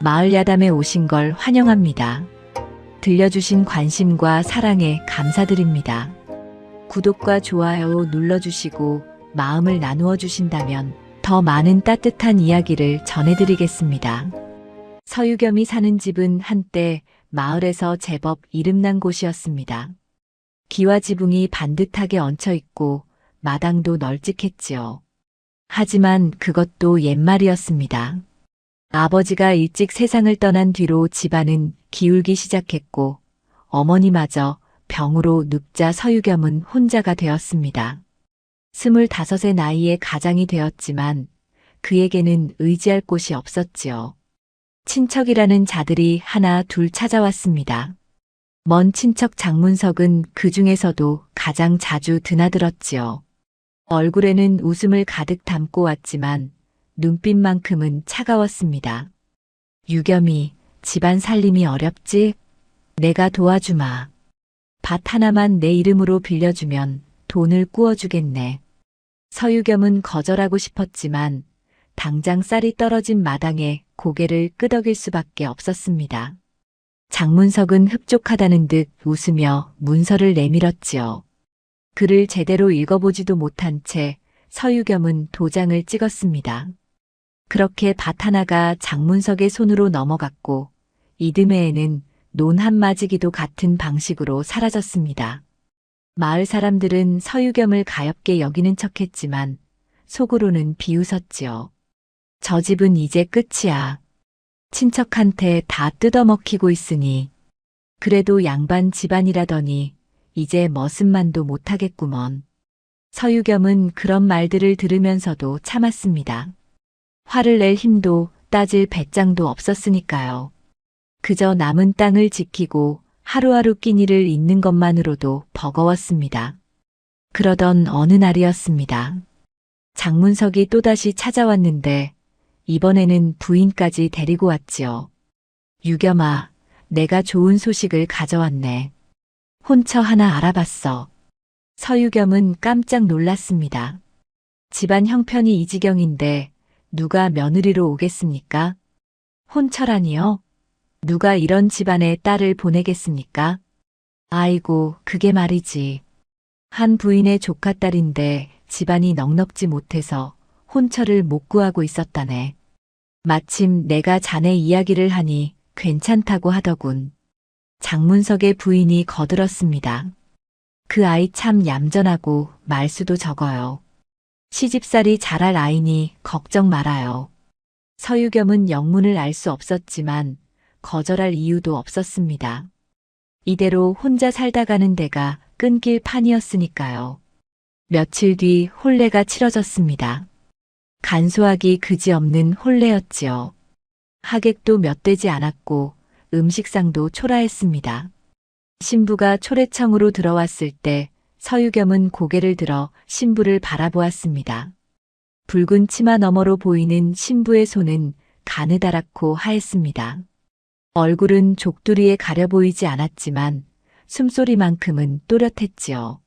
마을 야담에 오신 걸 환영합니다. 들려주신 관심과 사랑에 감사드립니다. 구독과 좋아요 눌러주시고 마음을 나누어 주신다면 더 많은 따뜻한 이야기를 전해드리겠습니다. 서유겸이 사는 집은 한때 마을에서 제법 이름난 곳이었습니다. 기와 지붕이 반듯하게 얹혀 있고 마당도 널찍했지요. 하지만 그것도 옛말이었습니다. 아버지가 일찍 세상을 떠난 뒤로 집안은 기울기 시작했고 어머니마저 병으로 눕자 서유겸은 혼자가 되었습니다. 25의 나이에 가장이 되었지만 그에게는 의지할 곳이 없었지요. 친척이라는 자들이 하나 둘 찾아왔습니다. 먼 친척 장문석은 그 중에서도 가장 자주 드나들었지요. 얼굴에는 웃음을 가득 담고 왔지만 눈빛만큼은 차가웠습니다. 유겸이, 집안 살림이 어렵지? 내가 도와주마. 밭 하나만 내 이름으로 빌려주면 돈을 꾸어주겠네. 서유겸은 거절하고 싶었지만 당장 쌀이 떨어진 마당에 고개를 끄덕일 수밖에 없었습니다. 장문석은 흡족하다는 듯 웃으며 문서를 내밀었지요. 글을 제대로 읽어보지도 못한 채 서유겸은 도장을 찍었습니다. 그렇게 밭 하나가 장문석의 손으로 넘어갔고 이듬해에는 논 한 마지기도 같은 방식으로 사라졌습니다. 마을 사람들은 서유겸을 가엾게 여기는 척했지만 속으로는 비웃었지요. 저 집은 이제 끝이야. 친척한테 다 뜯어먹히고 있으니 그래도 양반 집안이라더니 이제 머슴만도 못하겠구먼. 서유겸은 그런 말들을 들으면서도 참았습니다. 화를 낼 힘도 따질 배짱도 없었으니까요. 그저 남은 땅을 지키고 하루하루 끼니를 잇는 것만으로도 버거웠습니다. 그러던 어느 날이었습니다. 장문석이 또다시 찾아왔는데 이번에는 부인까지 데리고 왔지요. 유겸아, 내가 좋은 소식을 가져왔네. 혼처 하나 알아봤어. 서유겸은 깜짝 놀랐습니다. 집안 형편이 이 지경인데 누가 며느리로 오겠습니까? 혼처라니요? 누가 이런 집안에 딸을 보내겠습니까? 아이고, 그게 말이지. 한 부인의 조카딸인데 집안이 넉넉지 못해서 혼처를 못 구하고 있었다네. 마침 내가 자네 이야기를 하니 괜찮다고 하더군. 장문석의 부인이 거들었습니다. 그 아이 참 얌전하고 말수도 적어요. 시집살이 잘할 아이니 걱정 말아요. 서유겸은 영문을 알 수 없었지만 거절할 이유도 없었습니다. 이대로 혼자 살다 가는 데가 끊길 판이었으니까요. 며칠 뒤 혼례가 치러졌습니다. 간소하기 그지없는 혼례였지요. 하객도 몇 되지 않았고 음식상도 초라했습니다. 신부가 초래청으로 들어왔을 때 서유겸은 고개를 들어 신부를 바라보았습니다. 붉은 치마 너머로 보이는 신부의 손은 가느다랗고 하였습니다. 얼굴은 족두리에 가려 보이지 않았지만 숨소리만큼은 또렷했지요.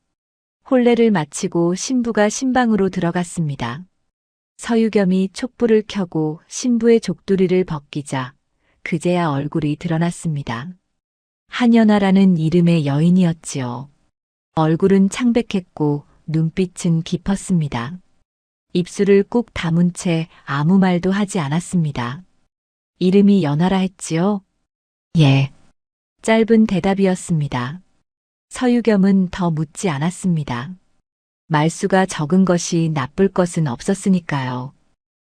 혼례를 마치고 신부가 신방으로 들어갔습니다. 서유겸이 촛불을 켜고 신부의 족두리를 벗기자 그제야 얼굴이 드러났습니다. 한연아라는 이름의 여인이었지요. 얼굴은 창백했고 눈빛은 깊었습니다. 입술을 꾹 다문 채 아무 말도 하지 않았습니다. 이름이 연하라 했지요? 예. 짧은 대답이었습니다. 서유겸은 더 묻지 않았습니다. 말수가 적은 것이 나쁠 것은 없었으니까요.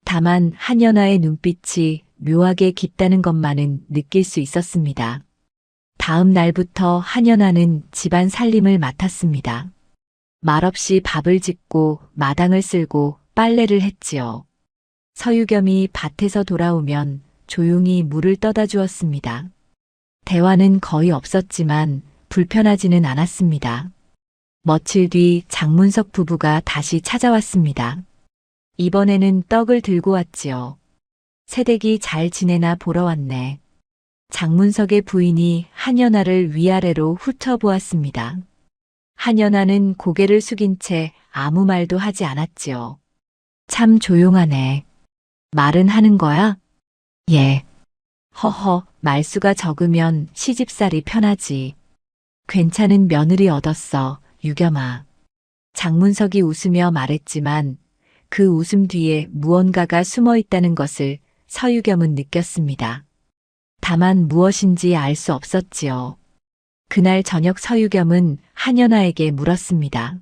다만 한연아의 눈빛이 묘하게 깊다는 것만은 느낄 수 있었습니다. 다음 날부터 한연아는 집안 살림을 맡았습니다. 말없이 밥을 짓고 마당을 쓸고 빨래를 했지요. 서유겸이 밭에서 돌아오면 조용히 물을 떠다 주었습니다. 대화는 거의 없었지만 불편하지는 않았습니다. 며칠 뒤 장문석 부부가 다시 찾아왔습니다. 이번에는 떡을 들고 왔지요. 새댁이 잘 지내나 보러 왔네. 장문석의 부인이 한연아를 위아래로 훑어보았습니다. 한연아는 고개를 숙인 채 아무 말도 하지 않았지요. 참 조용하네. 말은 하는 거야? 예. 허허, 말수가 적으면 시집살이 편하지. 괜찮은 며느리 얻었어, 유겸아. 장문석이 웃으며 말했지만 그 웃음 뒤에 무언가가 숨어 있다는 것을 서유겸은 느꼈습니다. 다만 무엇인지 알 수 없었지요. 그날 저녁 서유겸은 한연아에게 물었습니다.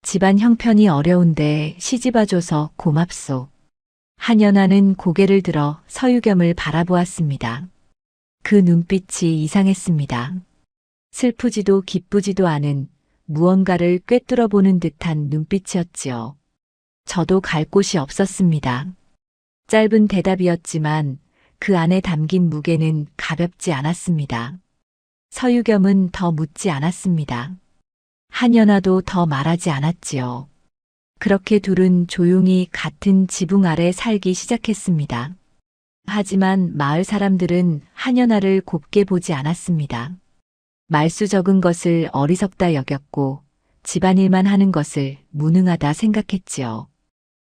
집안 형편이 어려운데 시집와줘서 고맙소. 한연아는 고개를 들어 서유겸을 바라보았습니다. 그 눈빛이 이상했습니다. 슬프지도 기쁘지도 않은 무언가를 꿰뚫어 보는 듯한 눈빛이었지요. 저도 갈 곳이 없었습니다. 짧은 대답이었지만 그 안에 담긴 무게는 가볍지 않았습니다. 서유겸은 더 묻지 않았습니다. 한연아도 더 말하지 않았지요. 그렇게 둘은 조용히 같은 지붕 아래 살기 시작했습니다. 하지만 마을 사람들은 한연아를 곱게 보지 않았습니다. 말수 적은 것을 어리석다 여겼고 집안일만 하는 것을 무능하다 생각했지요.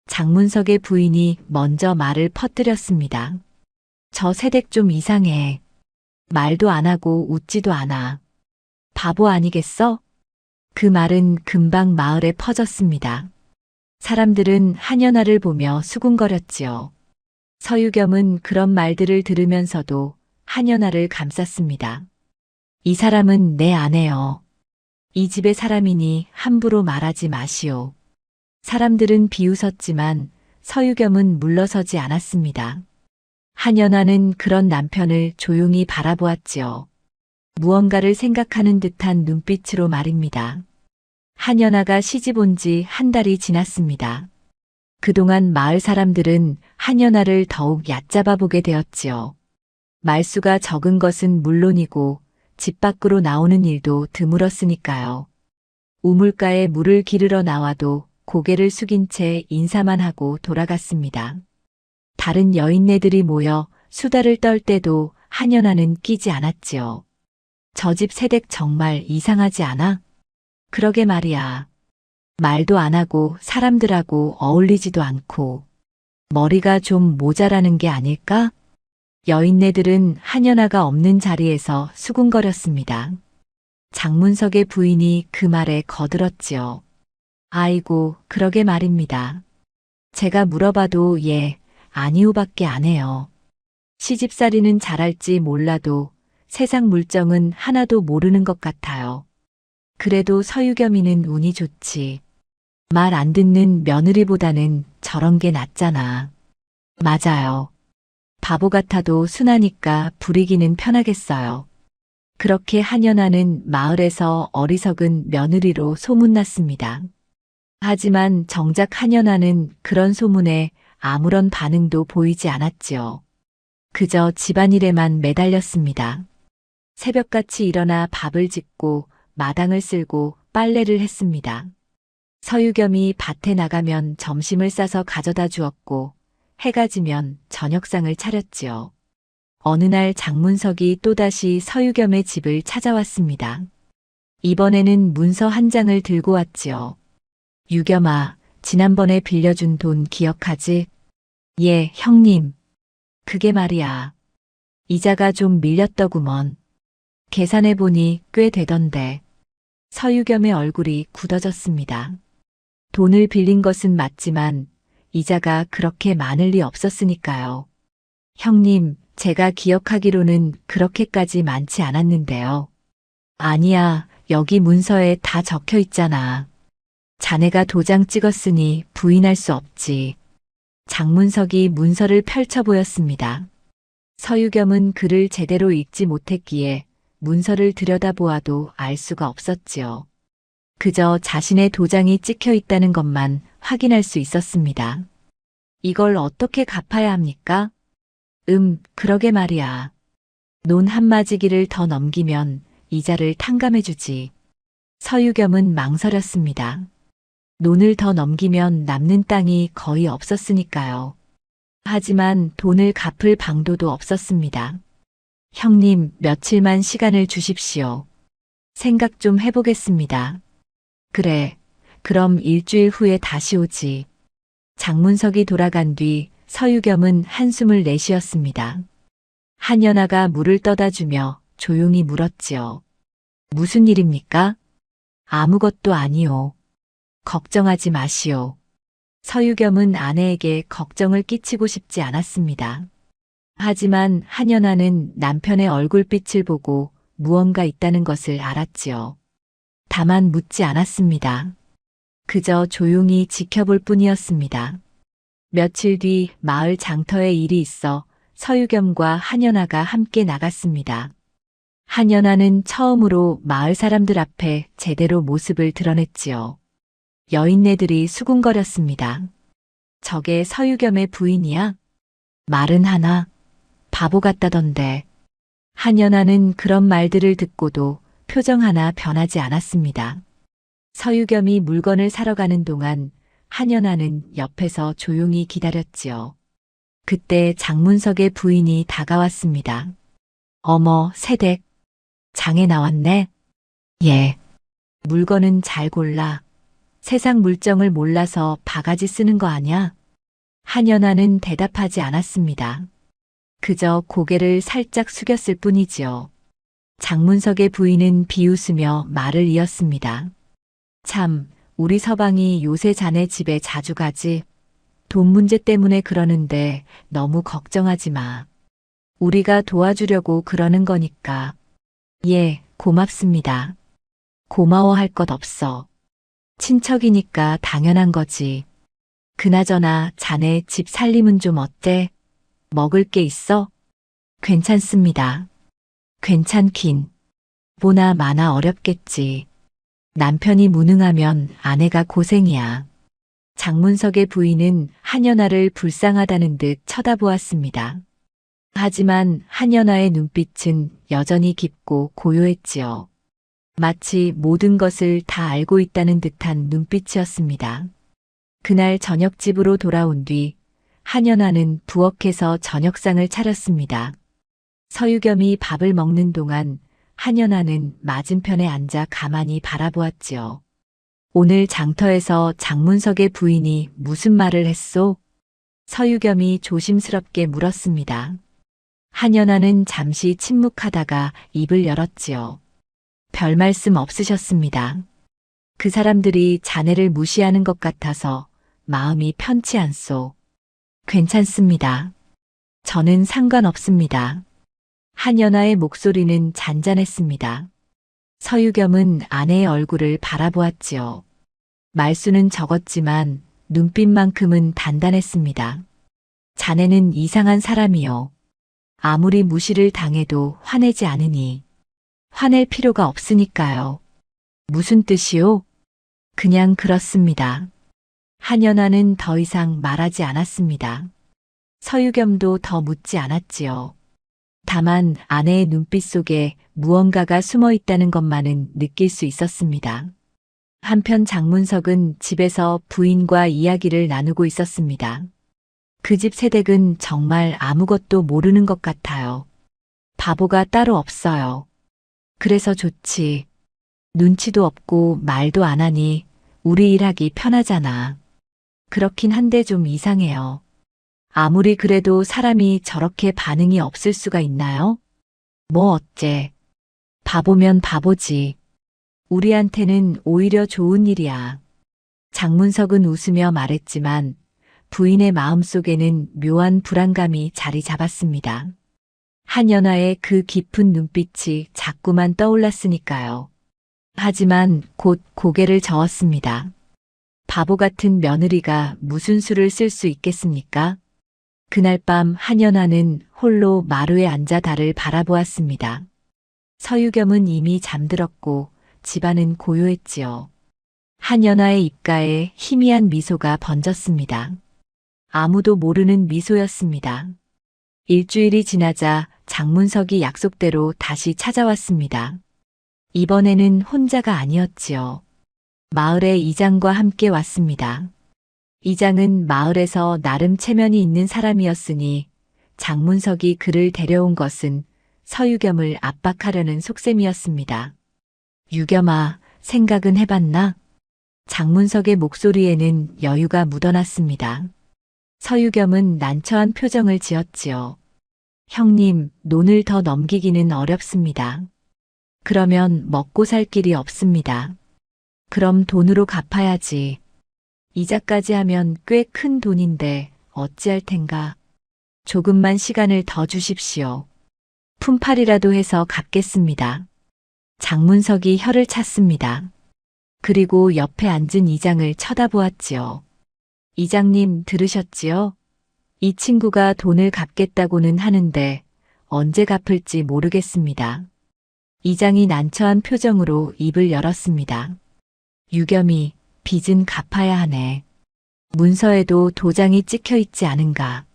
장문석의 부인이 먼저 말을 퍼뜨렸습니다. 저 새댁 좀 이상해. 말도 안 하고 웃지도 않아. 바보 아니겠어? 그 말은 금방 마을에 퍼졌습니다. 사람들은 한연아를 보며 수군거렸지요. 서유겸은 그런 말들을 들으면서도 한연아를 감쌌습니다. 이 사람은 내 아내요. 이 집의 사람이니 함부로 말하지 마시오. 사람들은 비웃었지만 서유겸은 물러서지 않았습니다. 한연아는 그런 남편을 조용히 바라보았지요. 무언가를 생각하는 듯한 눈빛으로 말입니다. 한연아가 시집 온 지 한 달이 지났습니다. 그동안 마을 사람들은 한연아를 더욱 얕잡아 보게 되었지요. 말수가 적은 것은 물론이고 집 밖으로 나오는 일도 드물었으니까요. 우물가에 물을 기르러 나와도 고개를 숙인 채 인사만 하고 돌아갔습니다. 다른 여인네들이 모여 수다를 떨 때도 한연아는 끼지 않았지요. 저 집 새댁 정말 이상하지 않아? 그러게 말이야. 말도 안 하고 사람들하고 어울리지도 않고 머리가 좀 모자라는 게 아닐까? 여인네들은 한연아가 없는 자리에서 수군거렸습니다. 장문석의 부인이 그 말에 거들었지요. 아이고, 그러게 말입니다. 제가 물어봐도 예, 아니오밖에 안 해요. 시집살이는 잘할지 몰라도 세상 물정은 하나도 모르는 것 같아요. 그래도 서유겸이는 운이 좋지. 말 안 듣는 며느리보다는 저런 게 낫잖아. 맞아요. 바보 같아도 순하니까 부리기는 편하겠어요. 그렇게 한연아는 마을에서 어리석은 며느리로 소문났습니다. 하지만 정작 한연아는 그런 소문에 아무런 반응도 보이지 않았지요. 그저 집안일에만 매달렸습니다. 새벽같이 일어나 밥을 짓고 마당을 쓸고 빨래를 했습니다. 서유겸이 밭에 나가면 점심을 싸서 가져다 주었고 해가 지면 저녁상을 차렸지요. 어느 날 장문석이 또다시 서유겸의 집을 찾아왔습니다. 이번에는 문서 한 장을 들고 왔지요. 유겸아, 지난번에 빌려준 돈 기억하지? 예, 형님. 그게 말이야. 이자가 좀 밀렸더구먼. 계산해보니 꽤 되던데. 서유겸의 얼굴이 굳어졌습니다. 돈을 빌린 것은 맞지만 이자가 그렇게 많을 리 없었으니까요. 형님, 제가 기억하기로는 그렇게까지 많지 않았는데요. 아니야, 여기 문서에 다 적혀 있잖아. 자네가 도장 찍었으니 부인할 수 없지. 장문석이 문서를 펼쳐 보였습니다. 서유겸은 글을 제대로 읽지 못했기에 문서를 들여다보아도 알 수가 없었지요. 그저 자신의 도장이 찍혀 있다는 것만 확인할 수 있었습니다. 이걸 어떻게 갚아야 합니까? 그러게 말이야. 논 한마지기를 더 넘기면 이자를 탕감해주지. 서유겸은 망설였습니다. 논을 더 넘기면 남는 땅이 거의 없었으니까요. 하지만 돈을 갚을 방도도 없었습니다. 형님, 며칠만 시간을 주십시오. 생각 좀 해보겠습니다. 그래, 그럼 일주일 후에 다시 오지. 장문석이 돌아간 뒤 서유겸은 한숨을 내쉬었습니다. 한연아가 물을 떠다 주며 조용히 물었지요. 무슨 일입니까? 아무것도 아니요. 걱정하지 마시오. 서유겸은 아내에게 걱정을 끼치고 싶지 않았습니다. 하지만 한연아는 남편의 얼굴빛을 보고 무언가 있다는 것을 알았지요. 다만 묻지 않았습니다. 그저 조용히 지켜볼 뿐이었습니다. 며칠 뒤 마을 장터에 일이 있어 서유겸과 한연아가 함께 나갔습니다. 한연아는 처음으로 마을 사람들 앞에 제대로 모습을 드러냈지요. 여인네들이 수군거렸습니다. 저게 서유겸의 부인이야? 말은 하나, 바보 같다던데. 한연아는 그런 말들을 듣고도 표정 하나 변하지 않았습니다. 서유겸이 물건을 사러 가는 동안 한연아는 옆에서 조용히 기다렸지요. 그때 장문석의 부인이 다가왔습니다. 어머, 새댁. 장에 나왔네? 예. 물건은 잘 골라. 세상 물정을 몰라서 바가지 쓰는 거 아냐? 한연아는 대답하지 않았습니다. 그저 고개를 살짝 숙였을 뿐이지요. 장문석의 부인은 비웃으며 말을 이었습니다. 참, 우리 서방이 요새 자네 집에 자주 가지. 돈 문제 때문에 그러는데 너무 걱정하지 마. 우리가 도와주려고 그러는 거니까. 예, 고맙습니다. 고마워할 것 없어. 친척이니까 당연한 거지. 그나저나 자네 집 살림은 좀 어때? 먹을 게 있어? 괜찮습니다. 괜찮긴. 보나 마나 어렵겠지. 남편이 무능하면 아내가 고생이야. 장문석의 부인은 한연아를 불쌍하다는 듯 쳐다보았습니다. 하지만 한연아의 눈빛은 여전히 깊고 고요했지요. 마치 모든 것을 다 알고 있다는 듯한 눈빛이었습니다. 그날 저녁 집으로 돌아온 뒤 한연아는 부엌에서 저녁상을 차렸습니다. 서유겸이 밥을 먹는 동안 한연아는 맞은편에 앉아 가만히 바라보았지요. 오늘 장터에서 장문석의 부인이 무슨 말을 했소? 서유겸이 조심스럽게 물었습니다. 한연아는 잠시 침묵하다가 입을 열었지요. 별 말씀 없으셨습니다. 그 사람들이 자네를 무시하는 것 같아서 마음이 편치 않소. 괜찮습니다. 저는 상관없습니다. 한연아의 목소리는 잔잔했습니다. 서유겸은 아내의 얼굴을 바라보았지요. 말수는 적었지만 눈빛만큼은 단단했습니다. 자네는 이상한 사람이요. 아무리 무시를 당해도 화내지 않으니. 화낼 필요가 없으니까요. 무슨 뜻이요? 그냥 그렇습니다. 한연아는 더 이상 말하지 않았습니다. 서유겸도 더 묻지 않았지요. 다만 아내의 눈빛 속에 무언가가 숨어 있다는 것만은 느낄 수 있었습니다. 한편 장문석은 집에서 부인과 이야기를 나누고 있었습니다. 그 집 새댁은 정말 아무것도 모르는 것 같아요. 바보가 따로 없어요. 그래서 좋지. 눈치도 없고 말도 안 하니 우리 일하기 편하잖아. 그렇긴 한데 좀 이상해요. 아무리 그래도 사람이 저렇게 반응이 없을 수가 있나요? 뭐 어째. 바보면 바보지. 우리한테는 오히려 좋은 일이야. 장문석은 웃으며 말했지만 부인의 마음속에는 묘한 불안감이 자리 잡았습니다. 한연아의 그 깊은 눈빛이 자꾸만 떠올랐으니까요. 하지만 곧 고개를 저었습니다. 바보 같은 며느리가 무슨 수를 쓸 수 있겠습니까? 그날 밤 한연아는 홀로 마루에 앉아 달을 바라보았습니다. 서유겸은 이미 잠들었고 집안은 고요했지요. 한연아의 입가에 희미한 미소가 번졌습니다. 아무도 모르는 미소였습니다. 일주일이 지나자 장문석이 약속대로 다시 찾아왔습니다. 이번에는 혼자가 아니었지요. 마을의 이장과 함께 왔습니다. 이장은 마을에서 나름 체면이 있는 사람이었으니 장문석이 그를 데려온 것은 서유겸을 압박하려는 속셈이었습니다. 유겸아, 생각은 해봤나? 장문석의 목소리에는 여유가 묻어났습니다. 서유겸은 난처한 표정을 지었지요. 형님, 논을 더 넘기기는 어렵습니다. 그러면 먹고 살 길이 없습니다. 그럼 돈으로 갚아야지. 이자까지 하면 꽤 큰 돈인데 어찌할 텐가. 조금만 시간을 더 주십시오. 품팔이라도 해서 갚겠습니다. 장문석이 혀를 찼습니다. 그리고 옆에 앉은 이장을 쳐다보았지요. 이장님 들으셨지요? 이 친구가 돈을 갚겠다고는 하는데 언제 갚을지 모르겠습니다. 이장이 난처한 표정으로 입을 열었습니다. 유겸이 빚은 갚아야 하네. 문서에도 도장이 찍혀 있지 않은가.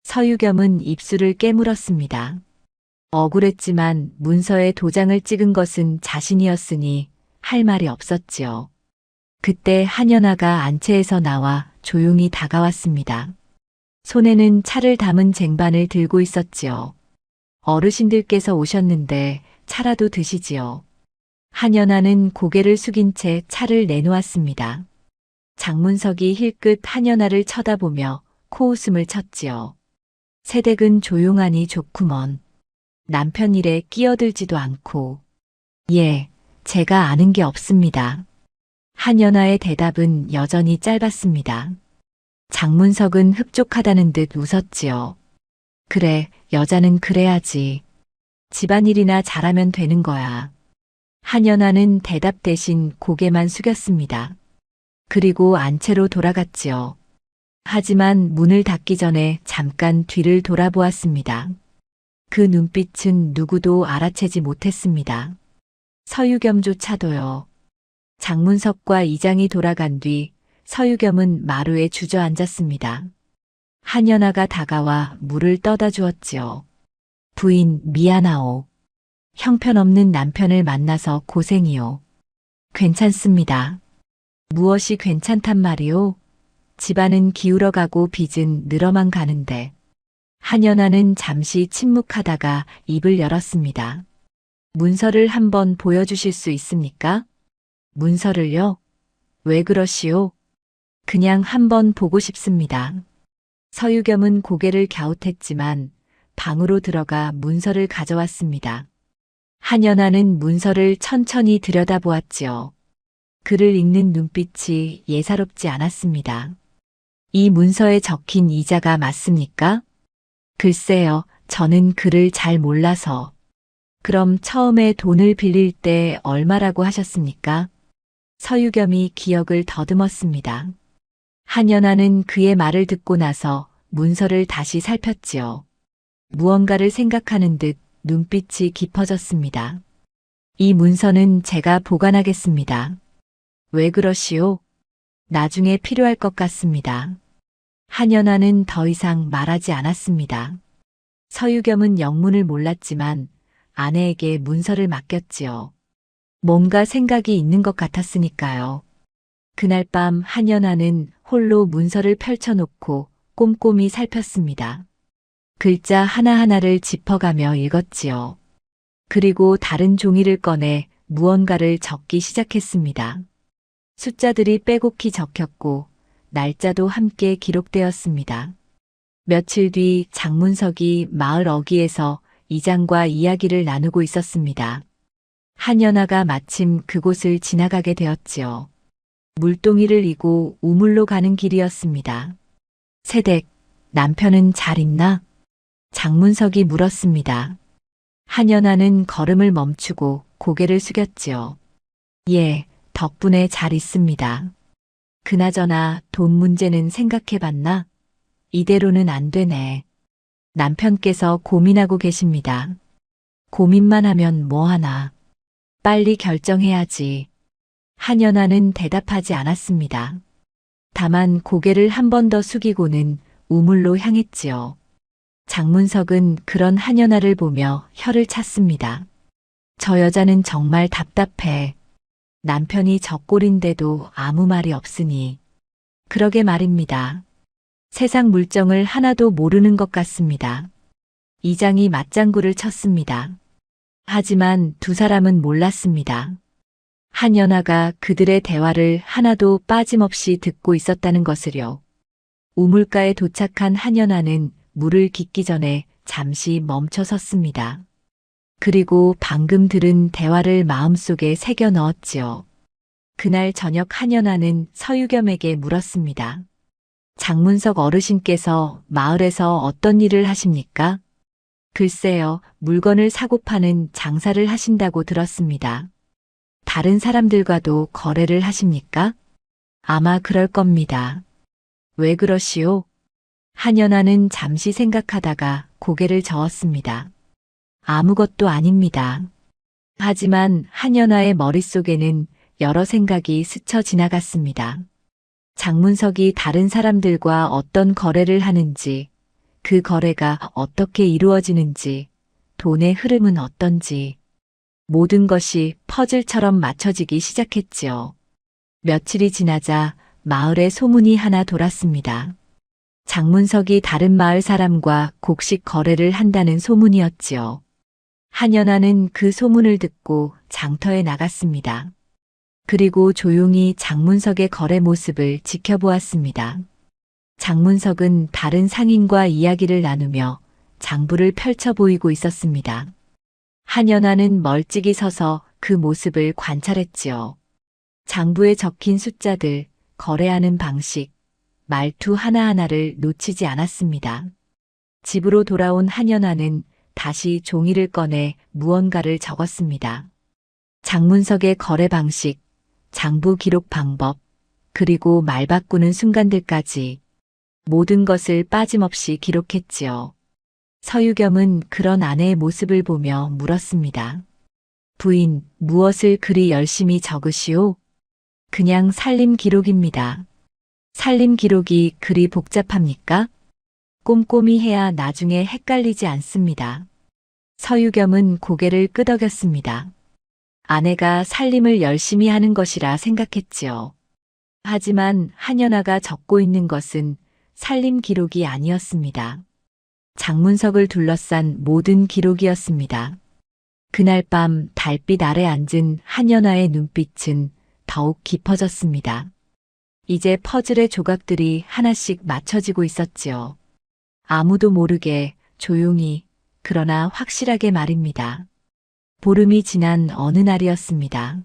서유겸은 입술을 깨물었습니다. 억울했지만 문서에 도장을 찍은 것은 자신이었으니 할 말이 없었지요. 그때 한연아가 안채에서 나와 조용히 다가왔습니다. 손에는 차를 담은 쟁반을 들고 있었지요. 어르신들께서 오셨는데 차라도 드시지요. 한연아는 고개를 숙인 채 차를 내놓았습니다. 장문석이 힐끗 한연아를 쳐다보며 코웃음을 쳤지요. 새댁은 조용하니 좋구먼. 남편 일에 끼어들지도 않고. 예, 제가 아는 게 없습니다. 한연아의 대답은 여전히 짧았습니다. 장문석은 흡족하다는 듯 웃었지요. 그래, 여자는 그래야지. 집안일이나 잘하면 되는 거야. 한연아는 대답 대신 고개만 숙였습니다. 그리고 안채로 돌아갔지요. 하지만 문을 닫기 전에 잠깐 뒤를 돌아보았습니다. 그 눈빛은 누구도 알아채지 못했습니다. 서유겸조차도요. 장문석과 이장이 돌아간 뒤 서유겸은 마루에 주저앉았습니다. 한연아가 다가와 물을 떠다 주었지요. 부인 미안하오. 형편없는 남편을 만나서 고생이요. 괜찮습니다. 무엇이 괜찮단 말이오? 집안은 기울어가고 빚은 늘어만 가는데. 한연아는 잠시 침묵하다가 입을 열었습니다. 문서를 한번 보여주실 수 있습니까? 문서를요? 왜 그러시오? 그냥 한번 보고 싶습니다. 서유겸은 고개를 갸웃했지만 방으로 들어가 문서를 가져왔습니다. 한연아는 문서를 천천히 들여다보았지요. 글을 읽는 눈빛이 예사롭지 않았습니다. 이 문서에 적힌 이자가 맞습니까? 글쎄요, 저는 글을 잘 몰라서. 그럼 처음에 돈을 빌릴 때 얼마라고 하셨습니까? 서유겸이 기억을 더듬었습니다. 한연아는 그의 말을 듣고 나서 문서를 다시 살폈지요. 무언가를 생각하는 듯 눈빛이 깊어졌습니다. 이 문서는 제가 보관하겠습니다. 왜 그러시오? 나중에 필요할 것 같습니다. 한연아는 더 이상 말하지 않았습니다. 서유겸은 영문을 몰랐지만 아내에게 문서를 맡겼지요. 뭔가 생각이 있는 것 같았으니까요. 그날 밤 한연아는 홀로 문서를 펼쳐놓고 꼼꼼히 살폈습니다. 글자 하나하나를 짚어가며 읽었지요. 그리고 다른 종이를 꺼내 무언가를 적기 시작했습니다. 숫자들이 빼곡히 적혔고 날짜도 함께 기록되었습니다. 며칠 뒤 장문석이 마을 어귀에서 이장과 이야기를 나누고 있었습니다. 한연아가 마침 그곳을 지나가게 되었지요. 물동이를 이고 우물로 가는 길이었습니다. 새댁, 남편은 잘 있나? 장문석이 물었습니다. 한연아는 걸음을 멈추고 고개를 숙였지요. 예, 덕분에 잘 있습니다. 그나저나 돈 문제는 생각해봤나? 이대로는 안 되네. 남편께서 고민하고 계십니다. 고민만 하면 뭐하나. 빨리 결정해야지. 한연아는 대답하지 않았습니다. 다만 고개를 한 번 더 숙이고는 우물로 향했지요. 장문석은 그런 한연아를 보며 혀를 찼습니다. 저 여자는 정말 답답해. 남편이 젖골인데도 아무 말이 없으니. 그러게 말입니다. 세상 물정을 하나도 모르는 것 같습니다. 이장이 맞장구를 쳤습니다. 하지만 두 사람은 몰랐습니다. 한연아가 그들의 대화를 하나도 빠짐없이 듣고 있었다는 것을요. 우물가에 도착한 한연아는 물을 깃기 전에 잠시 멈춰 섰습니다. 그리고 방금 들은 대화를 마음속에 새겨 넣었지요. 그날 저녁 한연아는 서유겸에게 물었습니다. 장문석 어르신께서 마을에서 어떤 일을 하십니까? 글쎄요, 물건을 사고 파는 장사를 하신다고 들었습니다. 다른 사람들과도 거래를 하십니까? 아마 그럴 겁니다. 왜 그러시오? 한연아는 잠시 생각하다가 고개를 저었습니다. 아무것도 아닙니다. 하지만 한연아의 머릿속에는 여러 생각이 스쳐 지나갔습니다. 장문석이 다른 사람들과 어떤 거래를 하는지, 그 거래가 어떻게 이루어지는지, 돈의 흐름은 어떤지, 모든 것이 퍼즐처럼 맞춰지기 시작했지요. 며칠이 지나자 마을에 소문이 하나 돌았습니다. 장문석이 다른 마을 사람과 곡식 거래를 한다는 소문이었지요. 한연아는 그 소문을 듣고 장터에 나갔습니다. 그리고 조용히 장문석의 거래 모습을 지켜보았습니다. 장문석은 다른 상인과 이야기를 나누며 장부를 펼쳐 보이고 있었습니다. 한연아는 멀찍이 서서 그 모습을 관찰했지요. 장부에 적힌 숫자들, 거래하는 방식, 말투 하나하나를 놓치지 않았습니다. 집으로 돌아온 한연아는 다시 종이를 꺼내 무언가를 적었습니다. 장문석의 거래 방식, 장부 기록 방법, 그리고 말 바꾸는 순간들까지 모든 것을 빠짐없이 기록했지요. 서유겸은 그런 아내의 모습을 보며 물었습니다. 부인, 무엇을 그리 열심히 적으시오? 그냥 살림 기록입니다. 살림 기록이 그리 복잡합니까? 꼼꼼히 해야 나중에 헷갈리지 않습니다. 서유겸은 고개를 끄덕였습니다. 아내가 살림을 열심히 하는 것이라 생각했지요. 하지만 한연아가 적고 있는 것은 살림 기록이 아니었습니다. 장문석을 둘러싼 모든 기록이었습니다. 그날 밤 달빛 아래 앉은 한연아의 눈빛은 더욱 깊어졌습니다. 이제 퍼즐의 조각들이 하나씩 맞춰지고 있었지요. 아무도 모르게 조용히 그러나 확실하게 말입니다. 보름이 지난 어느 날이었습니다.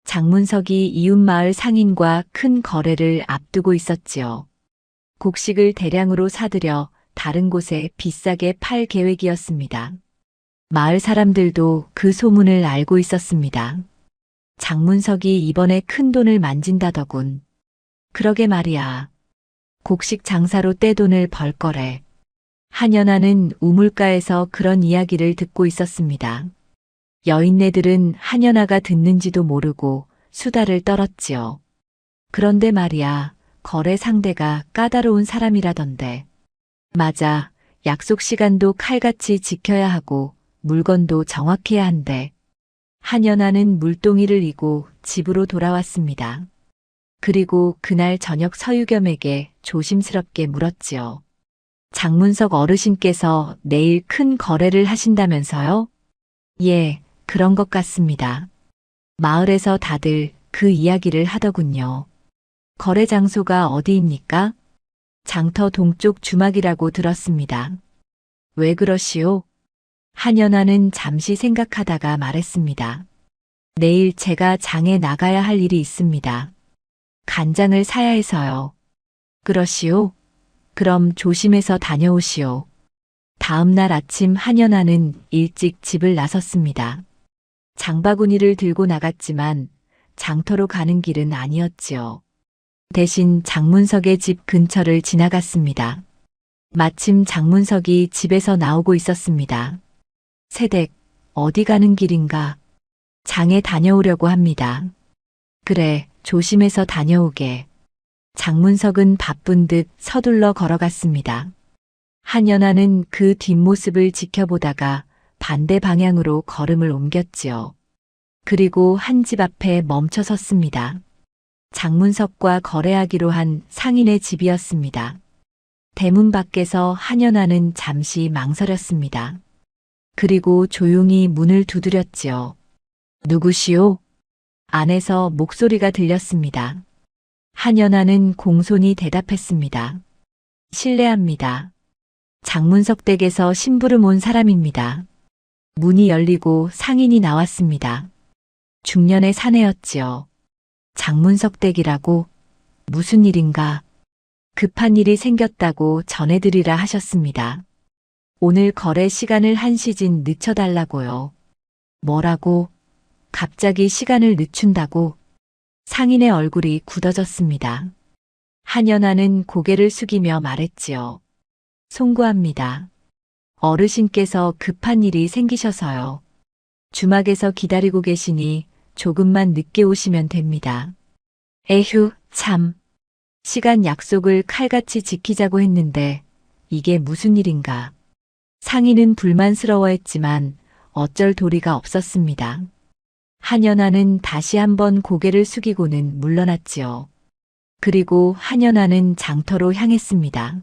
장문석이 이웃마을 상인과 큰 거래를 앞두고 있었지요. 곡식을 대량으로 사들여 다른 곳에 비싸게 팔 계획이었습니다. 마을 사람들도 그 소문을 알고 있었습니다. 장문석이 이번에 큰 돈을 만진다더군. 그러게 말이야. 곡식 장사로 떼돈을 벌 거래. 한연아는 우물가에서 그런 이야기를 듣고 있었습니다. 여인네들은 한연아가 듣는지도 모르고 수다를 떨었지요. 그런데 말이야, 거래 상대가 까다로운 사람이라던데. 맞아, 약속 시간도 칼같이 지켜야 하고 물건도 정확해야 한대. 한연아는 물동이를 이고 집으로 돌아왔습니다. 그리고 그날 저녁 서유겸에게 조심스럽게 물었지요. 장문석 어르신께서 내일 큰 거래를 하신다면서요? 예, 그런 것 같습니다. 마을에서 다들 그 이야기를 하더군요. 거래 장소가 어디입니까? 장터 동쪽 주막이라고 들었습니다. 왜 그러시오? 한연아는 잠시 생각하다가 말했습니다. 내일 제가 장에 나가야 할 일이 있습니다. 간장을 사야 해서요. 그러시오? 그럼 조심해서 다녀오시오. 다음 날 아침 한연아는 일찍 집을 나섰습니다. 장바구니를 들고 나갔지만 장터로 가는 길은 아니었지요. 대신 장문석의 집 근처를 지나갔습니다. 마침 장문석이 집에서 나오고 있었습니다. 새댁, 어디 가는 길인가? 장에 다녀오려고 합니다. 그래, 조심해서 다녀오게. 장문석은 바쁜 듯 서둘러 걸어갔습니다. 한연아는 그 뒷모습을 지켜보다가 반대 방향으로 걸음을 옮겼지요. 그리고 한 집 앞에 멈춰 섰습니다. 장문석과 거래하기로 한 상인의 집이었습니다. 대문 밖에서 한연아는 잠시 망설였습니다. 그리고 조용히 문을 두드렸지요. 누구시오? 안에서 목소리가 들렸습니다. 한연아는 공손히 대답했습니다. 실례합니다. 장문석 댁에서 심부름 온 사람입니다. 문이 열리고 상인이 나왔습니다. 중년의 사내였지요. 장문석 댁이라고? 무슨 일인가? 급한 일이 생겼다고 전해드리라 하셨습니다. 오늘 거래 시간을 1시간 늦춰달라고요. 뭐라고? 갑자기 시간을 늦춘다고? 상인의 얼굴이 굳어졌습니다. 한연아는 고개를 숙이며 말했지요. 송구합니다. 어르신께서 급한 일이 생기셔서요. 주막에서 기다리고 계시니 조금만 늦게 오시면 됩니다. 에휴, 참. 시간 약속을 칼같이 지키자고 했는데 이게 무슨 일인가. 상인은 불만스러워했지만 어쩔 도리가 없었습니다. 한연아는 다시 한번 고개를 숙이고는 물러났지요. 그리고 한연아는 장터로 향했습니다.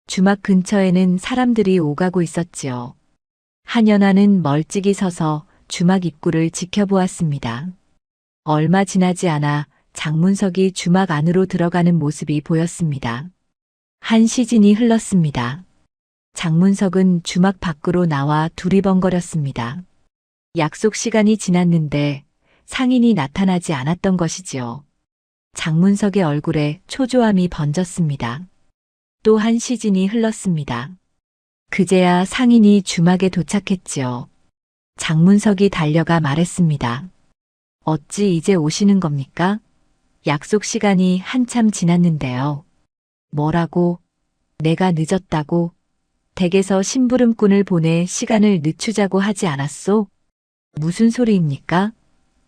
주막 근처에는 사람들이 오가고 있었지요. 한연아는 멀찍이 서서 주막 입구를 지켜보았습니다. 얼마 지나지 않아 장문석이 주막 안으로 들어가는 모습이 보였습니다. 한 시즌이 흘렀습니다. 장문석은 주막 밖으로 나와 두리번거렸습니다. 약속 시간이 지났는데 상인이 나타나지 않았던 것이지요. 장문석의 얼굴에 초조함이 번졌습니다. 또 한 시즌이 흘렀습니다. 그제야 상인이 주막에 도착했지요. 장문석이 달려가 말했습니다. 어찌 이제 오시는 겁니까? 약속 시간이 한참 지났는데요. 뭐라고? 내가 늦었다고? 댁에서 심부름꾼을 보내 시간을 늦추자고 하지 않았소? 무슨 소리입니까?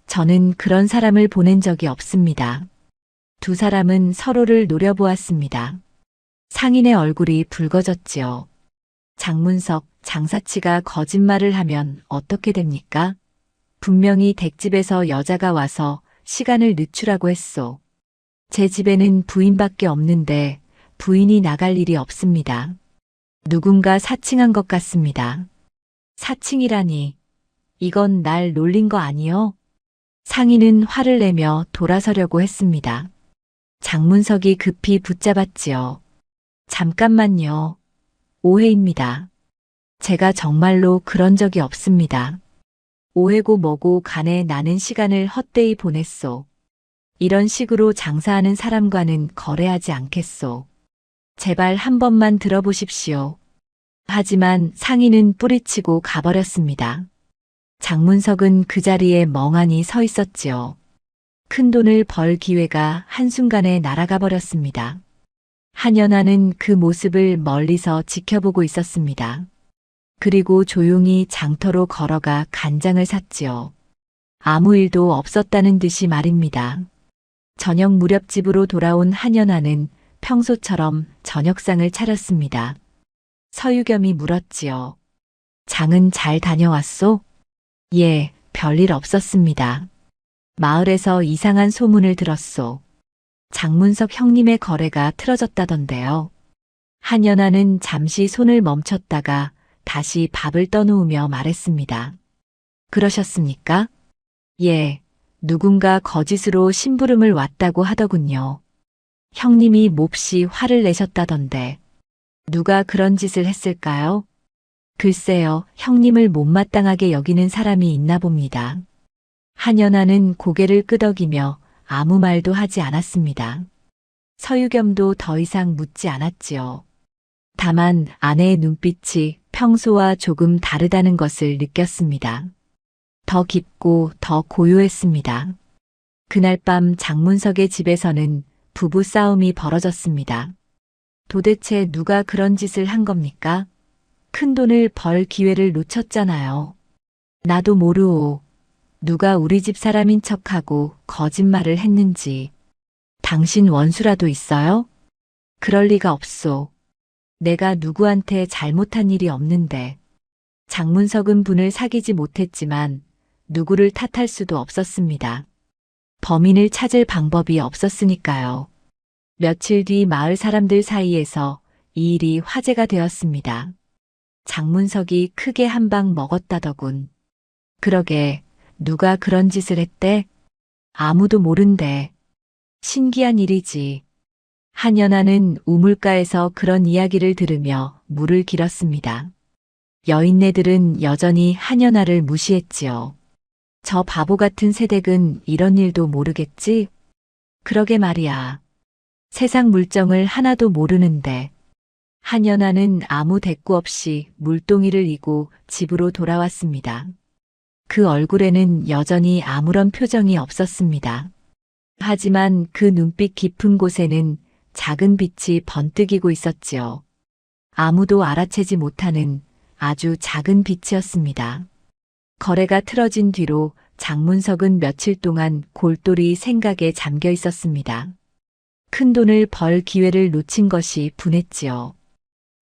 저는 그런 사람을 보낸 적이 없습니다. 두 사람은 서로를 노려보았습니다. 상인의 얼굴이 붉어졌지요. 장문석, 장사치가 거짓말을 하면 어떻게 됩니까? 분명히 댁집에서 여자가 와서 시간을 늦추라고 했소. 제 집에는 부인밖에 없는데 부인이 나갈 일이 없습니다. 누군가 사칭한 것 같습니다. 사칭이라니. 이건 날 놀린 거 아니요? 상인은 화를 내며 돌아서려고 했습니다. 장문석이 급히 붙잡았지요. 잠깐만요. 오해입니다. 제가 정말로 그런 적이 없습니다. 오해고 뭐고 간에 나는 시간을 헛되이 보냈소. 이런 식으로 장사하는 사람과는 거래하지 않겠소. 제발 한 번만 들어보십시오. 하지만 상인은 뿌리치고 가버렸습니다. 장문석은 그 자리에 멍하니 서 있었지요. 큰 돈을 벌 기회가 한순간에 날아가 버렸습니다. 한연아는 그 모습을 멀리서 지켜보고 있었습니다. 그리고 조용히 장터로 걸어가 간장을 샀지요. 아무 일도 없었다는 듯이 말입니다. 저녁 무렵 집으로 돌아온 한연아는 평소처럼 저녁상을 차렸습니다. 서유겸이 물었지요. 장은 잘 다녀왔소? 예, 별일 없었습니다. 마을에서 이상한 소문을 들었소. 장문석 형님의 거래가 틀어졌다던데요. 한연아는 잠시 손을 멈췄다가 다시 밥을 떠놓으며 말했습니다. 그러셨습니까? 예, 누군가 거짓으로 심부름을 왔다고 하더군요. 형님이 몹시 화를 내셨다던데. 누가 그런 짓을 했을까요? 글쎄요, 형님을 못마땅하게 여기는 사람이 있나 봅니다. 한연아는 고개를 끄덕이며 아무 말도 하지 않았습니다. 서유겸도 더 이상 묻지 않았지요. 다만 아내의 눈빛이 평소와 조금 다르다는 것을 느꼈습니다. 더 깊고 더 고요했습니다. 그날 밤 장문석의 집에서는 부부 싸움이 벌어졌습니다. 도대체 누가 그런 짓을 한 겁니까? 큰 돈을 벌 기회를 놓쳤잖아요. 나도 모르오. 누가 우리 집 사람인 척하고 거짓말을 했는지. 당신 원수라도 있어요? 그럴 리가 없소. 내가 누구한테 잘못한 일이 없는데. 장문석은 분을 사귀지 못했지만 누구를 탓할 수도 없었습니다. 범인을 찾을 방법이 없었으니까요. 며칠 뒤 마을 사람들 사이에서 이 일이 화제가 되었습니다. 장문석이 크게 한 방 먹었다더군. 그러게 누가 그런 짓을 했대? 아무도 모른대. 신기한 일이지. 한연아는 우물가에서 그런 이야기를 들으며 물을 길었습니다. 여인네들은 여전히 한연아를 무시했지요. 저 바보 같은 새댁은 이런 일도 모르겠지? 그러게 말이야. 세상 물정을 하나도 모르는데. 한연아는 아무 대꾸 없이 물동이를 이고 집으로 돌아왔습니다. 그 얼굴에는 여전히 아무런 표정이 없었습니다. 하지만 그 눈빛 깊은 곳에는 작은 빛이 번뜩이고 있었지요. 아무도 알아채지 못하는 아주 작은 빛이었습니다. 거래가 틀어진 뒤로 장문석은 며칠 동안 골똘히 생각에 잠겨 있었습니다. 큰 돈을 벌 기회를 놓친 것이 분했지요.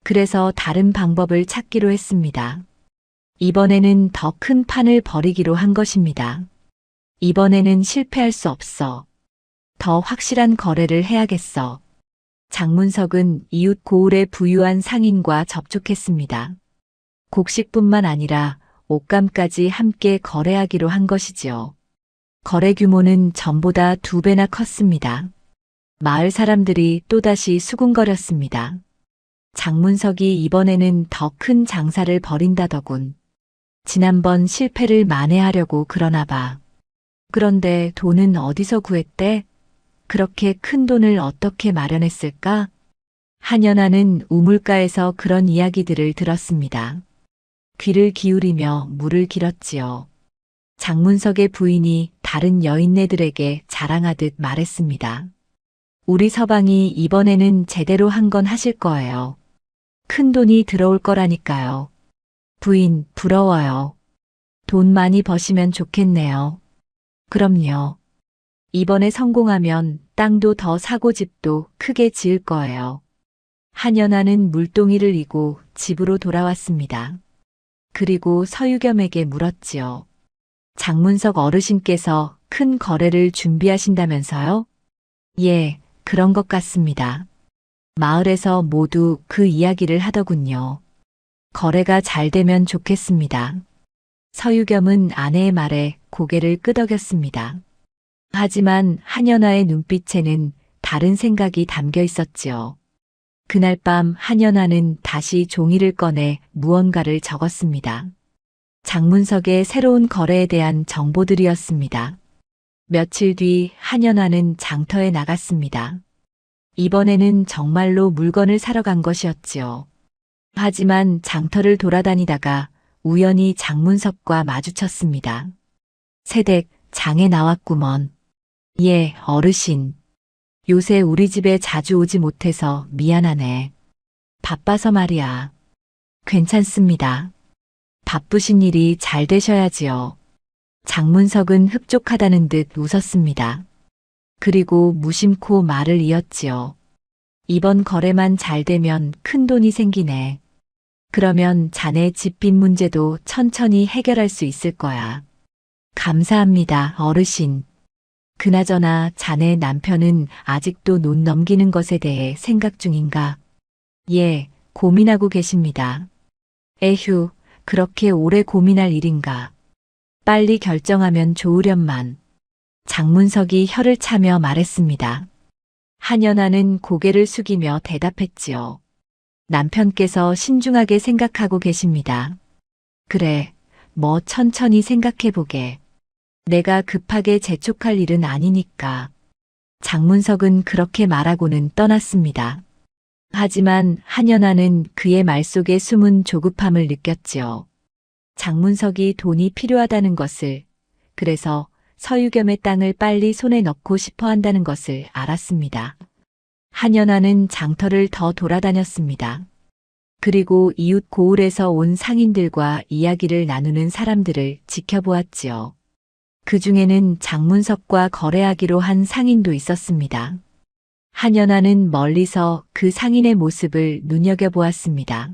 그래서 다른 방법을 찾기로 했습니다. 이번에는 더 큰 판을 벌이기로 한 것입니다. 이번에는 실패할 수 없어. 더 확실한 거래를 해야겠어. 장문석은 이웃 고을의 부유한 상인과 접촉했습니다. 곡식뿐만 아니라 옷감까지 함께 거래하기로 한 것이지요. 거래 규모는 전보다 2배나 컸습니다. 마을 사람들이 또다시 수군거렸습니다. 장문석이 이번에는 더 큰 장사를 벌인다더군. 지난번 실패를 만회하려고 그러나 봐. 그런데 돈은 어디서 구했대? 그렇게 큰 돈을 어떻게 마련했을까? 한연아는 우물가에서 그런 이야기들을 들었습니다. 귀를 기울이며 물을 길었지요. 장문석의 부인이 다른 여인네들에게 자랑하듯 말했습니다. 우리 서방이 이번에는 제대로 한 건 하실 거예요. 큰 돈이 들어올 거라니까요. 부인, 부러워요. 돈 많이 버시면 좋겠네요. 그럼요. 이번에 성공하면 땅도 더 사고 집도 크게 지을 거예요. 한연아는 물동이를 이고 집으로 돌아왔습니다. 그리고 서유겸에게 물었지요. 장문석 어르신께서 큰 거래를 준비하신다면서요? 예, 그런 것 같습니다. 마을에서 모두 그 이야기를 하더군요. 거래가 잘 되면 좋겠습니다. 서유겸은 아내의 말에 고개를 끄덕였습니다. 하지만 한연아의 눈빛에는 다른 생각이 담겨 있었지요. 그날 밤 한연아는 다시 종이를 꺼내 무언가를 적었습니다. 장문석의 새로운 거래에 대한 정보들이었습니다. 며칠 뒤 한연아는 장터에 나갔습니다. 이번에는 정말로 물건을 사러 간 것이었지요. 하지만 장터를 돌아다니다가 우연히 장문석과 마주쳤습니다. 새댁, 장에 나왔구먼. 예, 어르신. 요새 우리 집에 자주 오지 못해서 미안하네. 바빠서 말이야. 괜찮습니다. 바쁘신 일이 잘 되셔야지요. 장문석은 흡족하다는 듯 웃었습니다. 그리고 무심코 말을 이었지요. 이번 거래만 잘 되면 큰 돈이 생기네. 그러면 자네 집빚 문제도 천천히 해결할 수 있을 거야. 감사합니다, 어르신. 그나저나 자네 남편은 아직도 논 넘기는 것에 대해 생각 중인가? 예, 고민하고 계십니다. 에휴, 그렇게 오래 고민할 일인가? 빨리 결정하면 좋으련만. 장문석이 혀를 차며 말했습니다. 한연아는 고개를 숙이며 대답했지요. 남편께서 신중하게 생각하고 계십니다. 그래, 뭐 천천히 생각해보게. 내가 급하게 재촉할 일은 아니니까. 장문석은 그렇게 말하고는 떠났습니다. 하지만 한연아는 그의 말 속에 숨은 조급함을 느꼈지요. 장문석이 돈이 필요하다는 것을, 그래서 서유겸의 땅을 빨리 손에 넣고 싶어 한다는 것을 알았습니다. 한연아는 장터를 더 돌아다녔습니다. 그리고 이웃 고을에서 온 상인들과 이야기를 나누는 사람들을 지켜보았지요. 그 중에는 장문석과 거래하기로 한 상인도 있었습니다. 한연아는 멀리서 그 상인의 모습을 눈여겨보았습니다.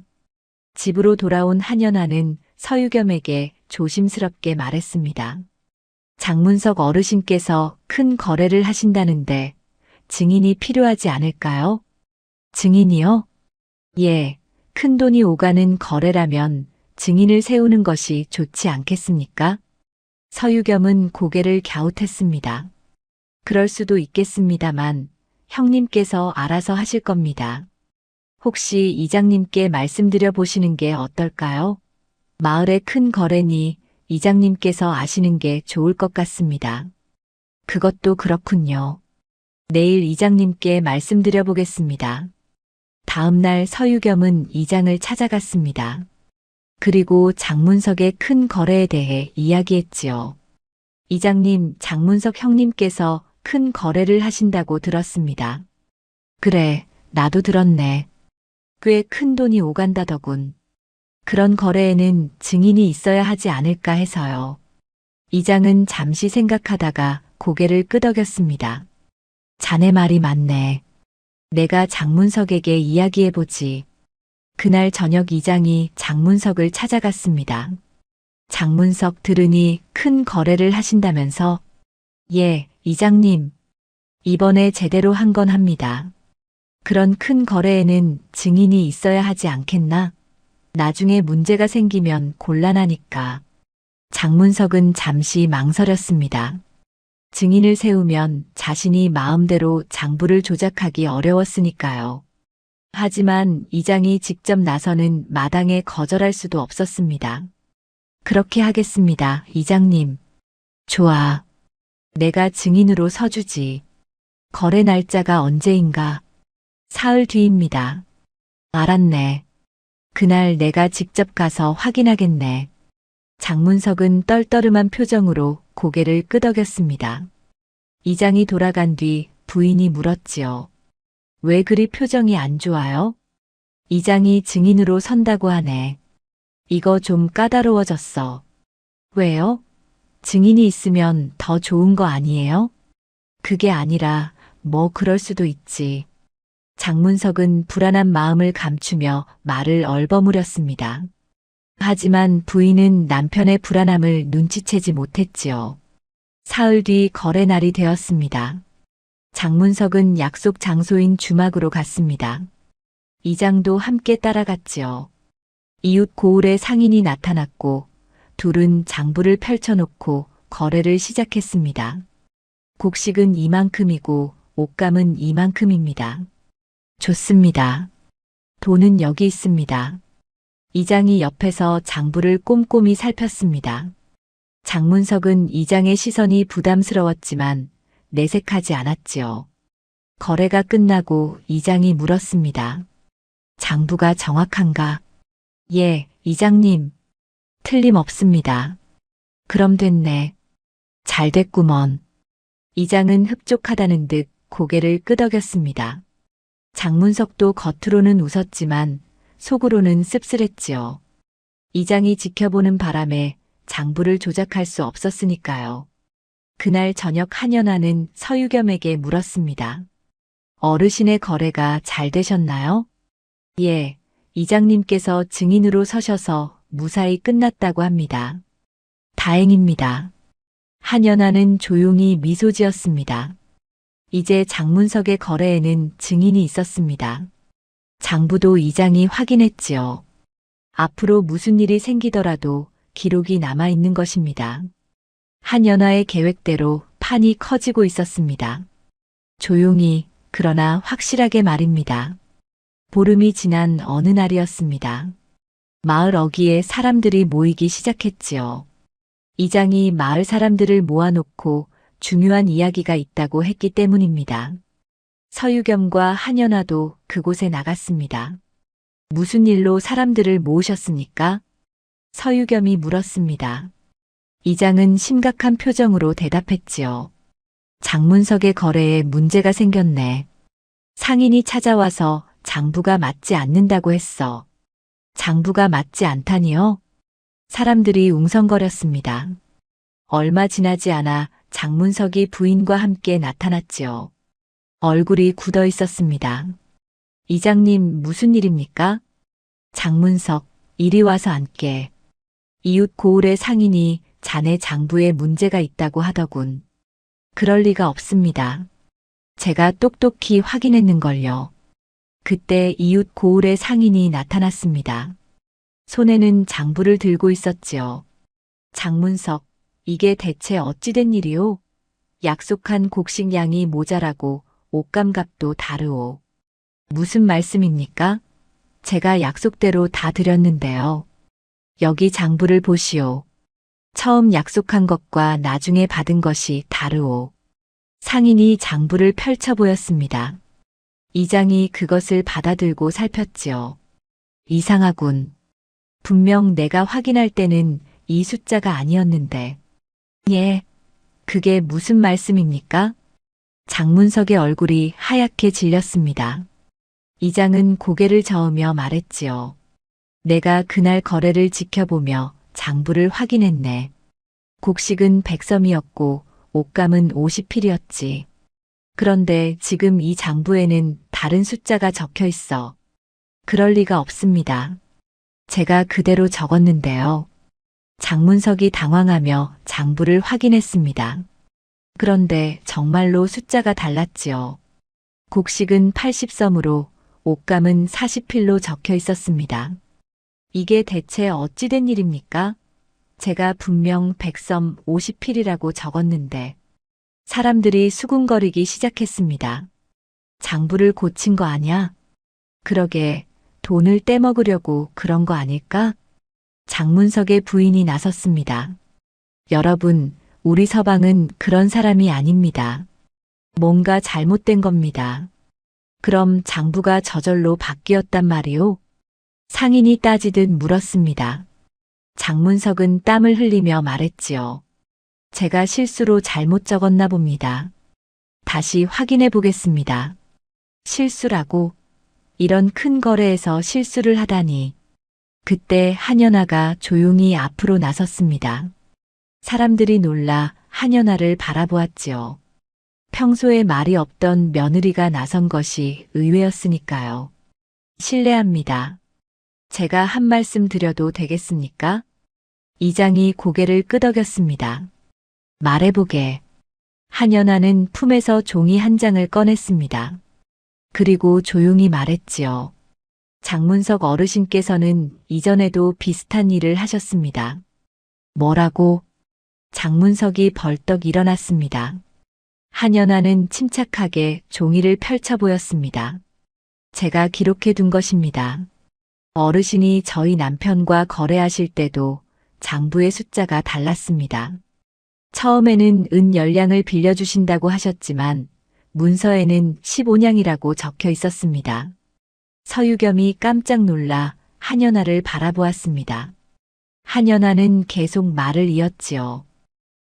집으로 돌아온 한연아는 서유겸에게 조심스럽게 말했습니다. 장문석 어르신께서 큰 거래를 하신다는데 증인이 필요하지 않을까요? 증인이요? 예, 큰 돈이 오가는 거래라면 증인을 세우는 것이 좋지 않겠습니까? 서유겸은 고개를 갸웃했습니다. 그럴 수도 있겠습니다만 형님께서 알아서 하실 겁니다. 혹시 이장님께 말씀드려 보시는 게 어떨까요? 마을의 큰 거래니 이장님께서 아시는 게 좋을 것 같습니다. 그것도 그렇군요. 내일 이장님께 말씀드려 보겠습니다. 다음 날 서유겸은 이장을 찾아갔습니다. 그리고 장문석의 큰 거래에 대해 이야기했지요. 이장님, 장문석 형님께서 큰 거래를 하신다고 들었습니다. 그래, 나도 들었네. 꽤 큰 돈이 오간다더군. 그런 거래에는 증인이 있어야 하지 않을까 해서요. 이장은 잠시 생각하다가 고개를 끄덕였습니다. 자네 말이 맞네. 내가 장문석에게 이야기해보지. 그날 저녁 이장이 장문석을 찾아갔습니다. 장문석 들으니 큰 거래를 하신다면서? 예, 이장님. 이번에 제대로 한 건 합니다. 그런 큰 거래에는 증인이 있어야 하지 않겠나? 나중에 문제가 생기면 곤란하니까. 장문석은 잠시 망설였습니다. 증인을 세우면 자신이 마음대로 장부를 조작하기 어려웠으니까요. 하지만 이장이 직접 나서는 마당에 거절할 수도 없었습니다. 그렇게 하겠습니다, 이장님. 좋아. 내가 증인으로 서주지. 거래 날짜가 언제인가? 사흘 뒤입니다. 알았네. 그날 내가 직접 가서 확인하겠네. 장문석은 떨떠름한 표정으로 고개를 끄덕였습니다. 이장이 돌아간 뒤 부인이 물었지요. 왜 그리 표정이 안 좋아요? 이장이 증인으로 선다고 하네. 이거 좀 까다로워졌어. 왜요? 증인이 있으면 더 좋은 거 아니에요? 그게 아니라 뭐 그럴 수도 있지. 장문석은 불안한 마음을 감추며 말을 얼버무렸습니다. 하지만 부인은 남편의 불안함을 눈치채지 못했지요. 사흘 뒤 거래 날이 되었습니다. 장문석은 약속 장소인 주막으로 갔습니다. 이장도 함께 따라갔지요. 이웃 고을의 상인이 나타났고 둘은 장부를 펼쳐놓고 거래를 시작했습니다. 곡식은 이만큼이고 옷감은 이만큼입니다. 좋습니다. 돈은 여기 있습니다. 이장이 옆에서 장부를 꼼꼼히 살폈습니다. 장문석은 이장의 시선이 부담스러웠지만 내색하지 않았지요. 거래가 끝나고 이장이 물었습니다. 장부가 정확한가? 예, 이장님. 틀림없습니다. 그럼 됐네. 잘 됐구먼. 이장은 흡족하다는 듯 고개를 끄덕였습니다. 장문석도 겉으로는 웃었지만 속으로는 씁쓸했지요. 이장이 지켜보는 바람에 장부를 조작할 수 없었으니까요. 그날 저녁 한연아는 서유겸에게 물었습니다. 어르신의 거래가 잘 되셨나요? 예, 이장님께서 증인으로 서셔서 무사히 끝났다고 합니다. 다행입니다. 한연아는 조용히 미소 지었습니다. 이제 장문석의 거래에는 증인이 있었습니다. 장부도 이장이 확인했지요. 앞으로 무슨 일이 생기더라도 기록이 남아있는 것입니다. 한연아의 계획대로 판이 커지고 있었습니다. 조용히 그러나 확실하게 말입니다. 보름이 지난 어느 날이었습니다. 마을 어귀에 사람들이 모이기 시작했지요. 이장이 마을 사람들을 모아놓고 중요한 이야기가 있다고 했기 때문입니다. 서유겸과 한연아도 그곳에 나갔습니다. 무슨 일로 사람들을 모으셨습니까? 서유겸이 물었습니다. 이장은 심각한 표정으로 대답했지요. 장문석의 거래에 문제가 생겼네. 상인이 찾아와서 장부가 맞지 않는다고 했어. 장부가 맞지 않다니요? 사람들이 웅성거렸습니다. 얼마 지나지 않아 장문석이 부인과 함께 나타났지요. 얼굴이 굳어 있었습니다. 이장님, 무슨 일입니까? 장문석, 이리 와서 앉게. 이웃 고을의 상인이 자네 장부에 문제가 있다고 하더군. 그럴 리가 없습니다. 제가 똑똑히 확인했는걸요. 그때 이웃 고을의 상인이 나타났습니다. 손에는 장부를 들고 있었지요. 장문석, 이게 대체 어찌된 일이오? 약속한 곡식 양이 모자라고 옷감값도 다르오. 무슨 말씀입니까? 제가 약속대로 다 드렸는데요. 여기 장부를 보시오. 처음 약속한 것과 나중에 받은 것이 다르오. 상인이 장부를 펼쳐 보였습니다. 이장이 그것을 받아들고 살폈지요. 이상하군. 분명 내가 확인할 때는 이 숫자가 아니었는데. 예, 그게 무슨 말씀입니까? 장문석의 얼굴이 하얗게 질렸습니다. 이장은 고개를 저으며 말했지요. 내가 그날 거래를 지켜보며 장부를 확인했네. 곡식은 100섬이었고 옷감은 50필이었지. 그런데 지금 이 장부에는 다른 숫자가 적혀 있어. 그럴 리가 없습니다. 제가 그대로 적었는데요. 장문석이 당황하며 장부를 확인했습니다. 그런데 정말로 숫자가 달랐지요. 곡식은 80섬으로 옷감은 40필로 적혀 있었습니다. 이게 대체 어찌 된 일입니까? 제가 분명 100섬 50필이라고 적었는데 사람들이 수군거리기 시작했습니다. 장부를 고친 거 아냐? 그러게 돈을 떼먹으려고 그런 거 아닐까? 장문석의 부인이 나섰습니다. 여러분, 우리 서방은 그런 사람이 아닙니다. 뭔가 잘못된 겁니다. 그럼 장부가 저절로 바뀌었단 말이오? 상인이 따지듯 물었습니다. 장문석은 땀을 흘리며 말했지요. 제가 실수로 잘못 적었나 봅니다. 다시 확인해 보겠습니다. 실수라고? 이런 큰 거래에서 실수를 하다니. 그때 한연아가 조용히 앞으로 나섰습니다. 사람들이 놀라 한연아를 바라보았지요. 평소에 말이 없던 며느리가 나선 것이 의외였으니까요. 실례합니다. 제가 한 말씀 드려도 되겠습니까? 이장이 고개를 끄덕였습니다. 말해보게. 한연아는 품에서 종이 한 장을 꺼냈습니다. 그리고 조용히 말했지요. 장문석 어르신께서는 이전에도 비슷한 일을 하셨습니다. 뭐라고? 장문석이 벌떡 일어났습니다. 한연아는 침착하게 종이를 펼쳐 보였습니다. 제가 기록해 둔 것입니다. 어르신이 저희 남편과 거래하실 때도 장부의 숫자가 달랐습니다. 처음에는 은 10량을 빌려주신다고 하셨지만 문서에는 15냥이라고 적혀 있었습니다. 서유겸이 깜짝 놀라 한연아를 바라보았습니다. 한연아는 계속 말을 이었지요.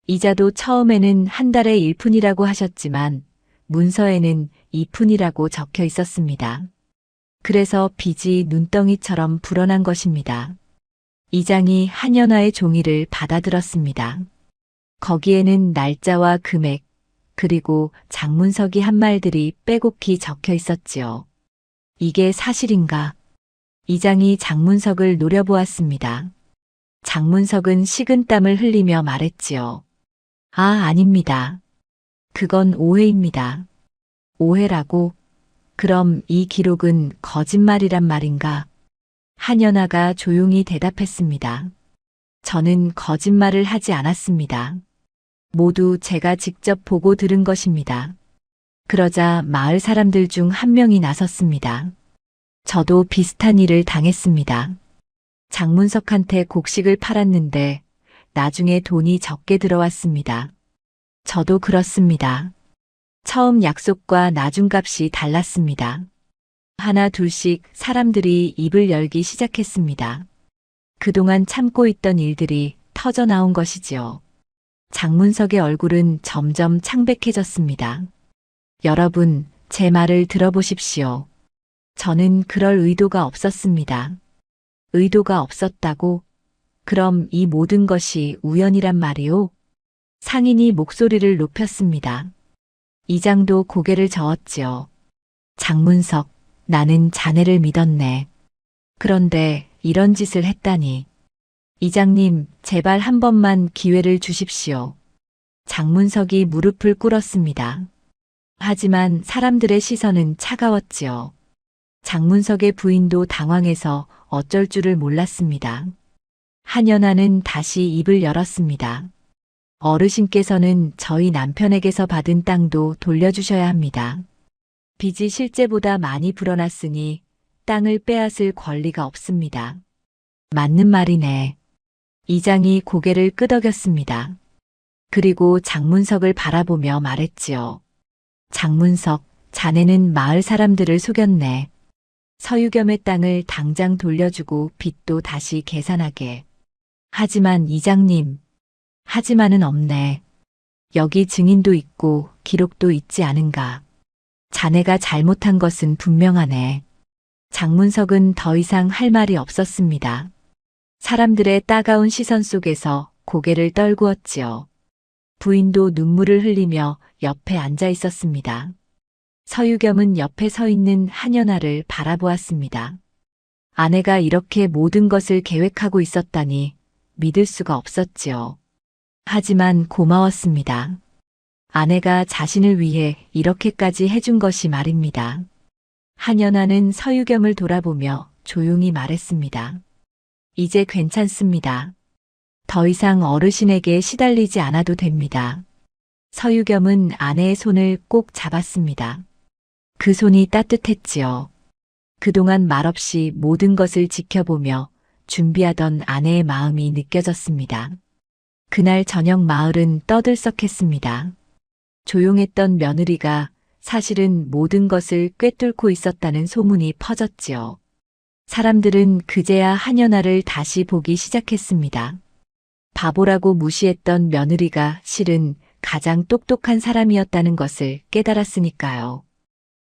이자도 처음에는 한 달에 1푼이라고 하셨지만 문서에는 2푼이라고 적혀 있었습니다. 그래서 빚이 눈덩이처럼 불어난 것입니다. 이장이 한연아의 종이를 받아들었습니다. 거기에는 날짜와 금액, 그리고 장문석이 한 말들이 빼곡히 적혀 있었지요. 이게 사실인가? 이장이 장문석을 노려보았습니다. 장문석은 식은땀을 흘리며 말했지요. 아, 아닙니다. 그건 오해입니다. 오해라고? 그럼 이 기록은 거짓말이란 말인가? 한연아가 조용히 대답했습니다. 저는 거짓말을 하지 않았습니다. 모두 제가 직접 보고 들은 것입니다. 그러자 마을 사람들 중 한 명이 나섰습니다. 저도 비슷한 일을 당했습니다. 장문석한테 곡식을 팔았는데 나중에 돈이 적게 들어왔습니다. 저도 그렇습니다. 처음 약속과 나중값이 달랐습니다. 하나 둘씩 사람들이 입을 열기 시작했습니다. 그동안 참고 있던 일들이 터져 나온 것이지요. 장문석의 얼굴은 점점 창백해졌습니다. 여러분, 제 말을 들어보십시오. 저는 그럴 의도가 없었습니다. 의도가 없었다고? 그럼 이 모든 것이 우연이란 말이오? 상인이 목소리를 높였습니다. 이장도 고개를 저었지요. 장문석, 나는 자네를 믿었네. 그런데 이런 짓을 했다니. 이장님, 제발 한 번만 기회를 주십시오. 장문석이 무릎을 꿇었습니다. 하지만 사람들의 시선은 차가웠지요. 장문석의 부인도 당황해서 어쩔 줄을 몰랐습니다. 한연아는 다시 입을 열었습니다. 어르신께서는 저희 남편에게서 받은 땅도 돌려주셔야 합니다. 빚이 실제보다 많이 불어났으니 땅을 빼앗을 권리가 없습니다. 맞는 말이네. 이장이 고개를 끄덕였습니다. 그리고 장문석을 바라보며 말했지요. 장문석, 자네는 마을 사람들을 속였네. 서유겸의 땅을 당장 돌려주고 빚도 다시 계산하게. 하지만 이장님, 하지만은 없네. 여기 증인도 있고 기록도 있지 않은가. 자네가 잘못한 것은 분명하네. 장문석은 더 이상 할 말이 없었습니다. 사람들의 따가운 시선 속에서 고개를 떨구었지요. 부인도 눈물을 흘리며 옆에 앉아 있었습니다. 서유겸은 옆에 서 있는 한연아를 바라보았습니다. 아내가 이렇게 모든 것을 계획하고 있었다니 믿을 수가 없었지요. 하지만 고마웠습니다. 아내가 자신을 위해 이렇게까지 해준 것이 말입니다. 한연아는 서유겸을 돌아보며 조용히 말했습니다. 이제 괜찮습니다. 더 이상 어르신에게 시달리지 않아도 됩니다. 서유겸은 아내의 손을 꼭 잡았습니다. 그 손이 따뜻했지요. 그동안 말없이 모든 것을 지켜보며 준비하던 아내의 마음이 느껴졌습니다. 그날 저녁 마을은 떠들썩했습니다. 조용했던 며느리가 사실은 모든 것을 꿰뚫고 있었다는 소문이 퍼졌지요. 사람들은 그제야 한연아를 다시 보기 시작했습니다. 바보라고 무시했던 며느리가 실은 가장 똑똑한 사람이었다는 것을 깨달았으니까요.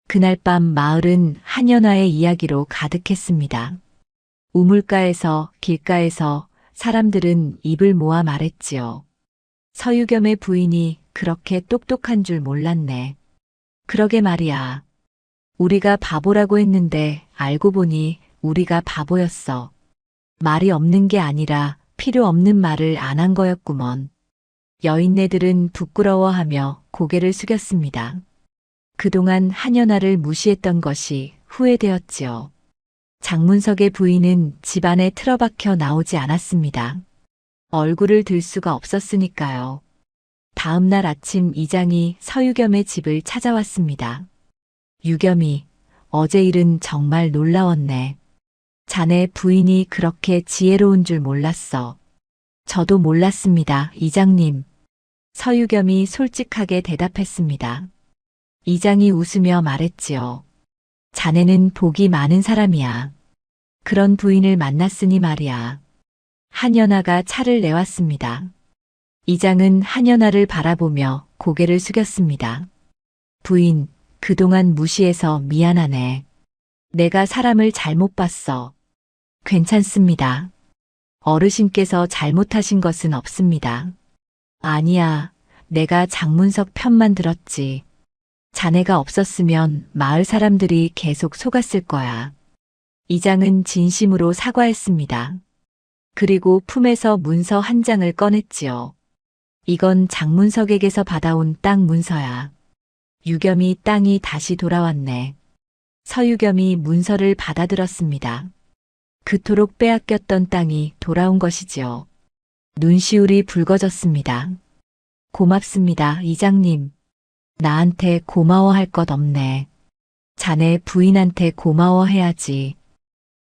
그날 밤 마을은 한연아의 이야기로 가득했습니다. 우물가에서, 길가에서 사람들은 입을 모아 말했지요. 서유겸의 부인이 그렇게 똑똑한 줄 몰랐네. 그러게 말이야. 우리가 바보라고 했는데 알고 보니 우리가 바보였어. 말이 없는 게 아니라 필요 없는 말을 안 한 거였구먼. 여인네들은 부끄러워하며 고개를 숙였습니다. 그동안 한연아를 무시했던 것이 후회되었지요. 장문석의 부인은 집안에 틀어박혀 나오지 않았습니다. 얼굴을 들 수가 없었으니까요. 다음 날 아침 이장이 서유겸의 집을 찾아왔습니다. 유겸이, 어제 일은 정말 놀라웠네. 자네 부인이 그렇게 지혜로운 줄 몰랐어. 저도 몰랐습니다, 이장님. 서유겸이 솔직하게 대답했습니다. 이장이 웃으며 말했지요. 자네는 복이 많은 사람이야. 그런 부인을 만났으니 말이야. 한연아가 차를 내왔습니다. 이장은 한연아를 바라보며 고개를 숙였습니다. 부인, 그동안 무시해서 미안하네. 내가 사람을 잘못 봤어. 괜찮습니다. 어르신께서 잘못하신 것은 없습니다. 아니야, 내가 장문석 편만 들었지. 자네가 없었으면 마을 사람들이 계속 속았을 거야. 이장은 진심으로 사과했습니다. 그리고 품에서 문서 한 장을 꺼냈지요. 이건 장문석에게서 받아온 땅 문서야. 유겸이 땅이 다시 돌아왔네. 서유겸이 문서를 받아들었습니다. 그토록 빼앗겼던 땅이 돌아온 것이지요. 눈시울이 붉어졌습니다. 고맙습니다, 이장님. 나한테 고마워할 것 없네. 자네 부인한테 고마워해야지.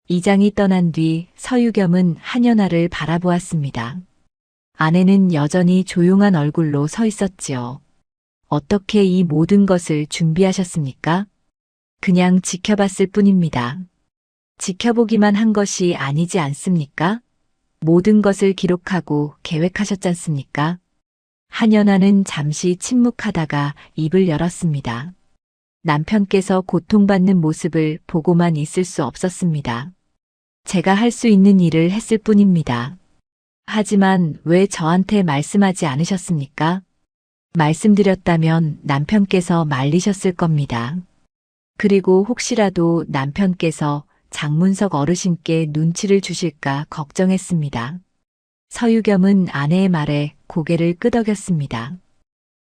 이장이 떠난 뒤 서유겸은 한연아를 바라보았습니다. 아내는 여전히 조용한 얼굴로 서 있었지요. 어떻게 이 모든 것을 준비하셨습니까? 그냥 지켜봤을 뿐입니다. 지켜보기만 한 것이 아니지 않습니까? 모든 것을 기록하고 계획하셨지 않습니까? 한연아는 잠시 침묵하다가 입을 열었습니다. 남편께서 고통받는 모습을 보고만 있을 수 없었습니다. 제가 할 수 있는 일을 했을 뿐입니다. 하지만 왜 저한테 말씀하지 않으셨습니까? 말씀드렸다면 남편께서 말리셨을 겁니다. 그리고 혹시라도 남편께서 장문석 어르신께 눈치를 주실까 걱정했습니다. 서유겸은 아내의 말에 고개를 끄덕였습니다.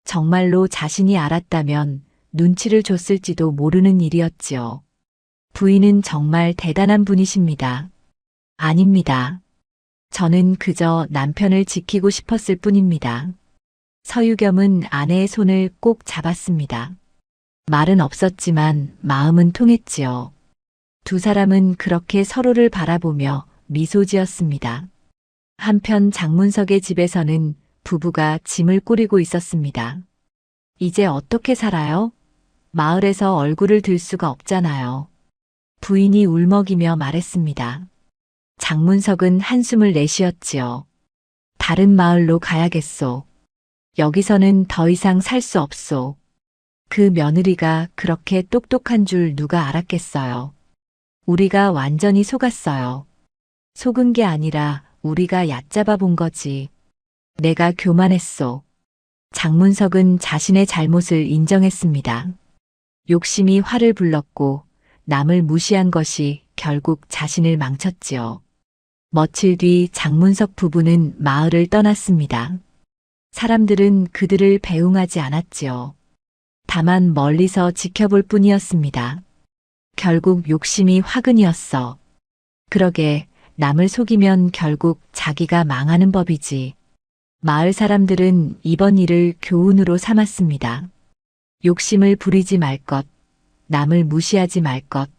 정말로 자신이 알았다면 눈치를 줬을지도 모르는 일이었지요. 부인은 정말 대단한 분이십니다. 아닙니다. 저는 그저 남편을 지키고 싶었을 뿐입니다. 서유겸은 아내의 손을 꼭 잡았습니다. 말은 없었지만 마음은 통했지요. 두 사람은 그렇게 서로를 바라보며 미소 지었습니다. 한편 장문석의 집에서는 부부가 짐을 꾸리고 있었습니다. 이제 어떻게 살아요? 마을에서 얼굴을 들 수가 없잖아요. 부인이 울먹이며 말했습니다. 장문석은 한숨을 내쉬었지요. 다른 마을로 가야겠소. 여기서는 더 이상 살 수 없소. 그 며느리가 그렇게 똑똑한 줄 누가 알았겠어요. 우리가 완전히 속았어요. 속은 게 아니라 우리가 얕잡아 본 거지. 내가 교만했소. 장문석은 자신의 잘못을 인정했습니다. 욕심이 화를 불렀고 남을 무시한 것이 결국 자신을 망쳤지요. 며칠 뒤 장문석 부부는 마을을 떠났습니다. 사람들은 그들을 배웅하지 않았지요. 다만 멀리서 지켜볼 뿐이었습니다. 결국 욕심이 화근이었어. 그러게 남을 속이면 결국 자기가 망하는 법이지. 마을 사람들은 이번 일을 교훈으로 삼았습니다. 욕심을 부리지 말 것, 남을 무시하지 말 것,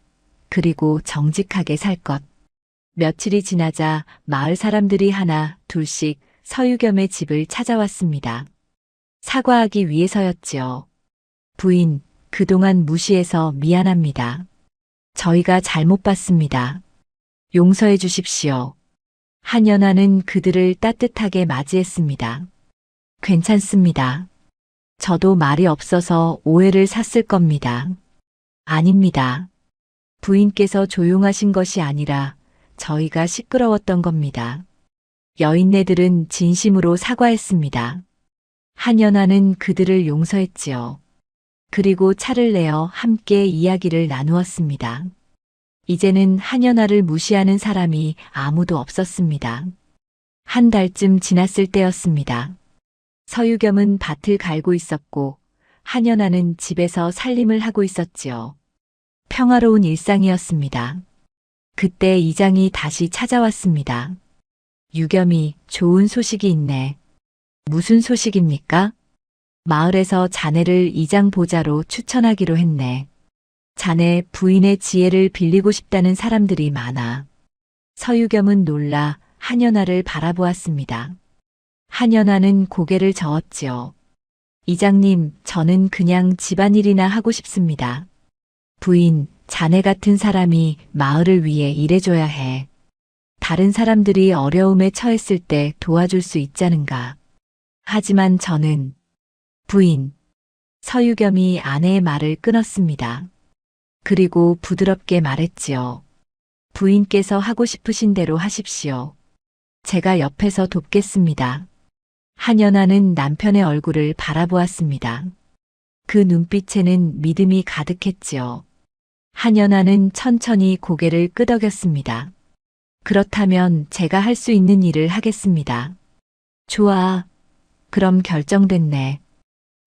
그리고 정직하게 살 것. 며칠이 지나자 마을 사람들이 하나 둘씩 서유겸의 집을 찾아왔습니다. 사과하기 위해서였지요. 부인, 그동안 무시해서 미안합니다. 저희가 잘못 봤습니다. 용서해 주십시오. 한연아는 그들을 따뜻하게 맞이했습니다. 괜찮습니다. 저도 말이 없어서 오해를 샀을 겁니다. 아닙니다. 부인께서 조용하신 것이 아니라 저희가 시끄러웠던 겁니다. 여인네들은 진심으로 사과했습니다. 한연아는 그들을 용서했지요. 그리고 차를 내어 함께 이야기를 나누었습니다. 이제는 한연아를 무시하는 사람이 아무도 없었습니다. 한 달쯤 지났을 때였습니다. 서유겸은 밭을 갈고 있었고 한연아는 집에서 살림을 하고 있었지요. 평화로운 일상이었습니다. 그때 이장이 다시 찾아왔습니다. 유겸이, 좋은 소식이 있네. 무슨 소식입니까? 마을에서 자네를 이장 보좌로 추천하기로 했네. 자네 부인의 지혜를 빌리고 싶다는 사람들이 많아. 서유겸은 놀라 한연아를 바라보았습니다. 한연아는 고개를 저었지요. 이장님, 저는 그냥 집안일이나 하고 싶습니다. 부인, 자네 같은 사람이 마을을 위해 일해줘야 해. 다른 사람들이 어려움에 처했을 때 도와줄 수 있자는가. 하지만 저는 부인. 서유겸이 아내의 말을 끊었습니다. 그리고 부드럽게 말했지요. 부인께서 하고 싶으신 대로 하십시오. 제가 옆에서 돕겠습니다. 한연아는 남편의 얼굴을 바라보았습니다. 그 눈빛에는 믿음이 가득했지요. 한연아는 천천히 고개를 끄덕였습니다. 그렇다면 제가 할 수 있는 일을 하겠습니다. 좋아. 그럼 결정됐네.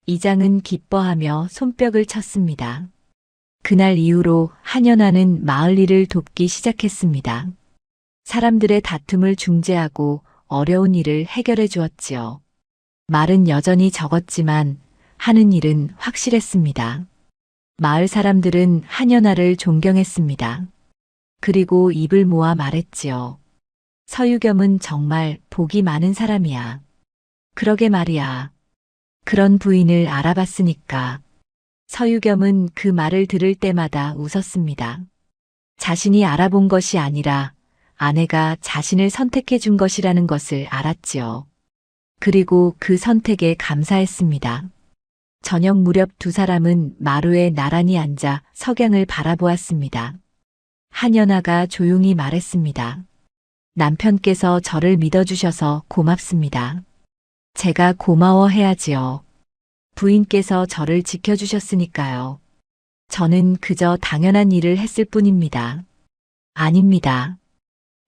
이장은 기뻐하며 손뼉을 쳤습니다. 그날 이후로 한연아는 마을 일을 돕기 시작했습니다. 사람들의 다툼을 중재하고 어려운 일을 해결해 주었지요. 말은 여전히 적었지만 하는 일은 확실했습니다. 마을 사람들은 한연아를 존경했습니다. 그리고 입을 모아 말했지요. 서유겸은 정말 복이 많은 사람이야. 그러게 말이야. 그런 부인을 알아봤으니까. 서유겸은 그 말을 들을 때마다 웃었습니다. 자신이 알아본 것이 아니라 아내가 자신을 선택해 준 것이라는 것을 알았지요. 그리고 그 선택에 감사했습니다. 저녁 무렵 두 사람은 마루에 나란히 앉아 석양을 바라보았습니다. 한연아가 조용히 말했습니다. 남편께서 저를 믿어주셔서 고맙습니다. 제가 고마워해야지요. 부인께서 저를 지켜주셨으니까요. 저는 그저 당연한 일을 했을 뿐입니다. 아닙니다.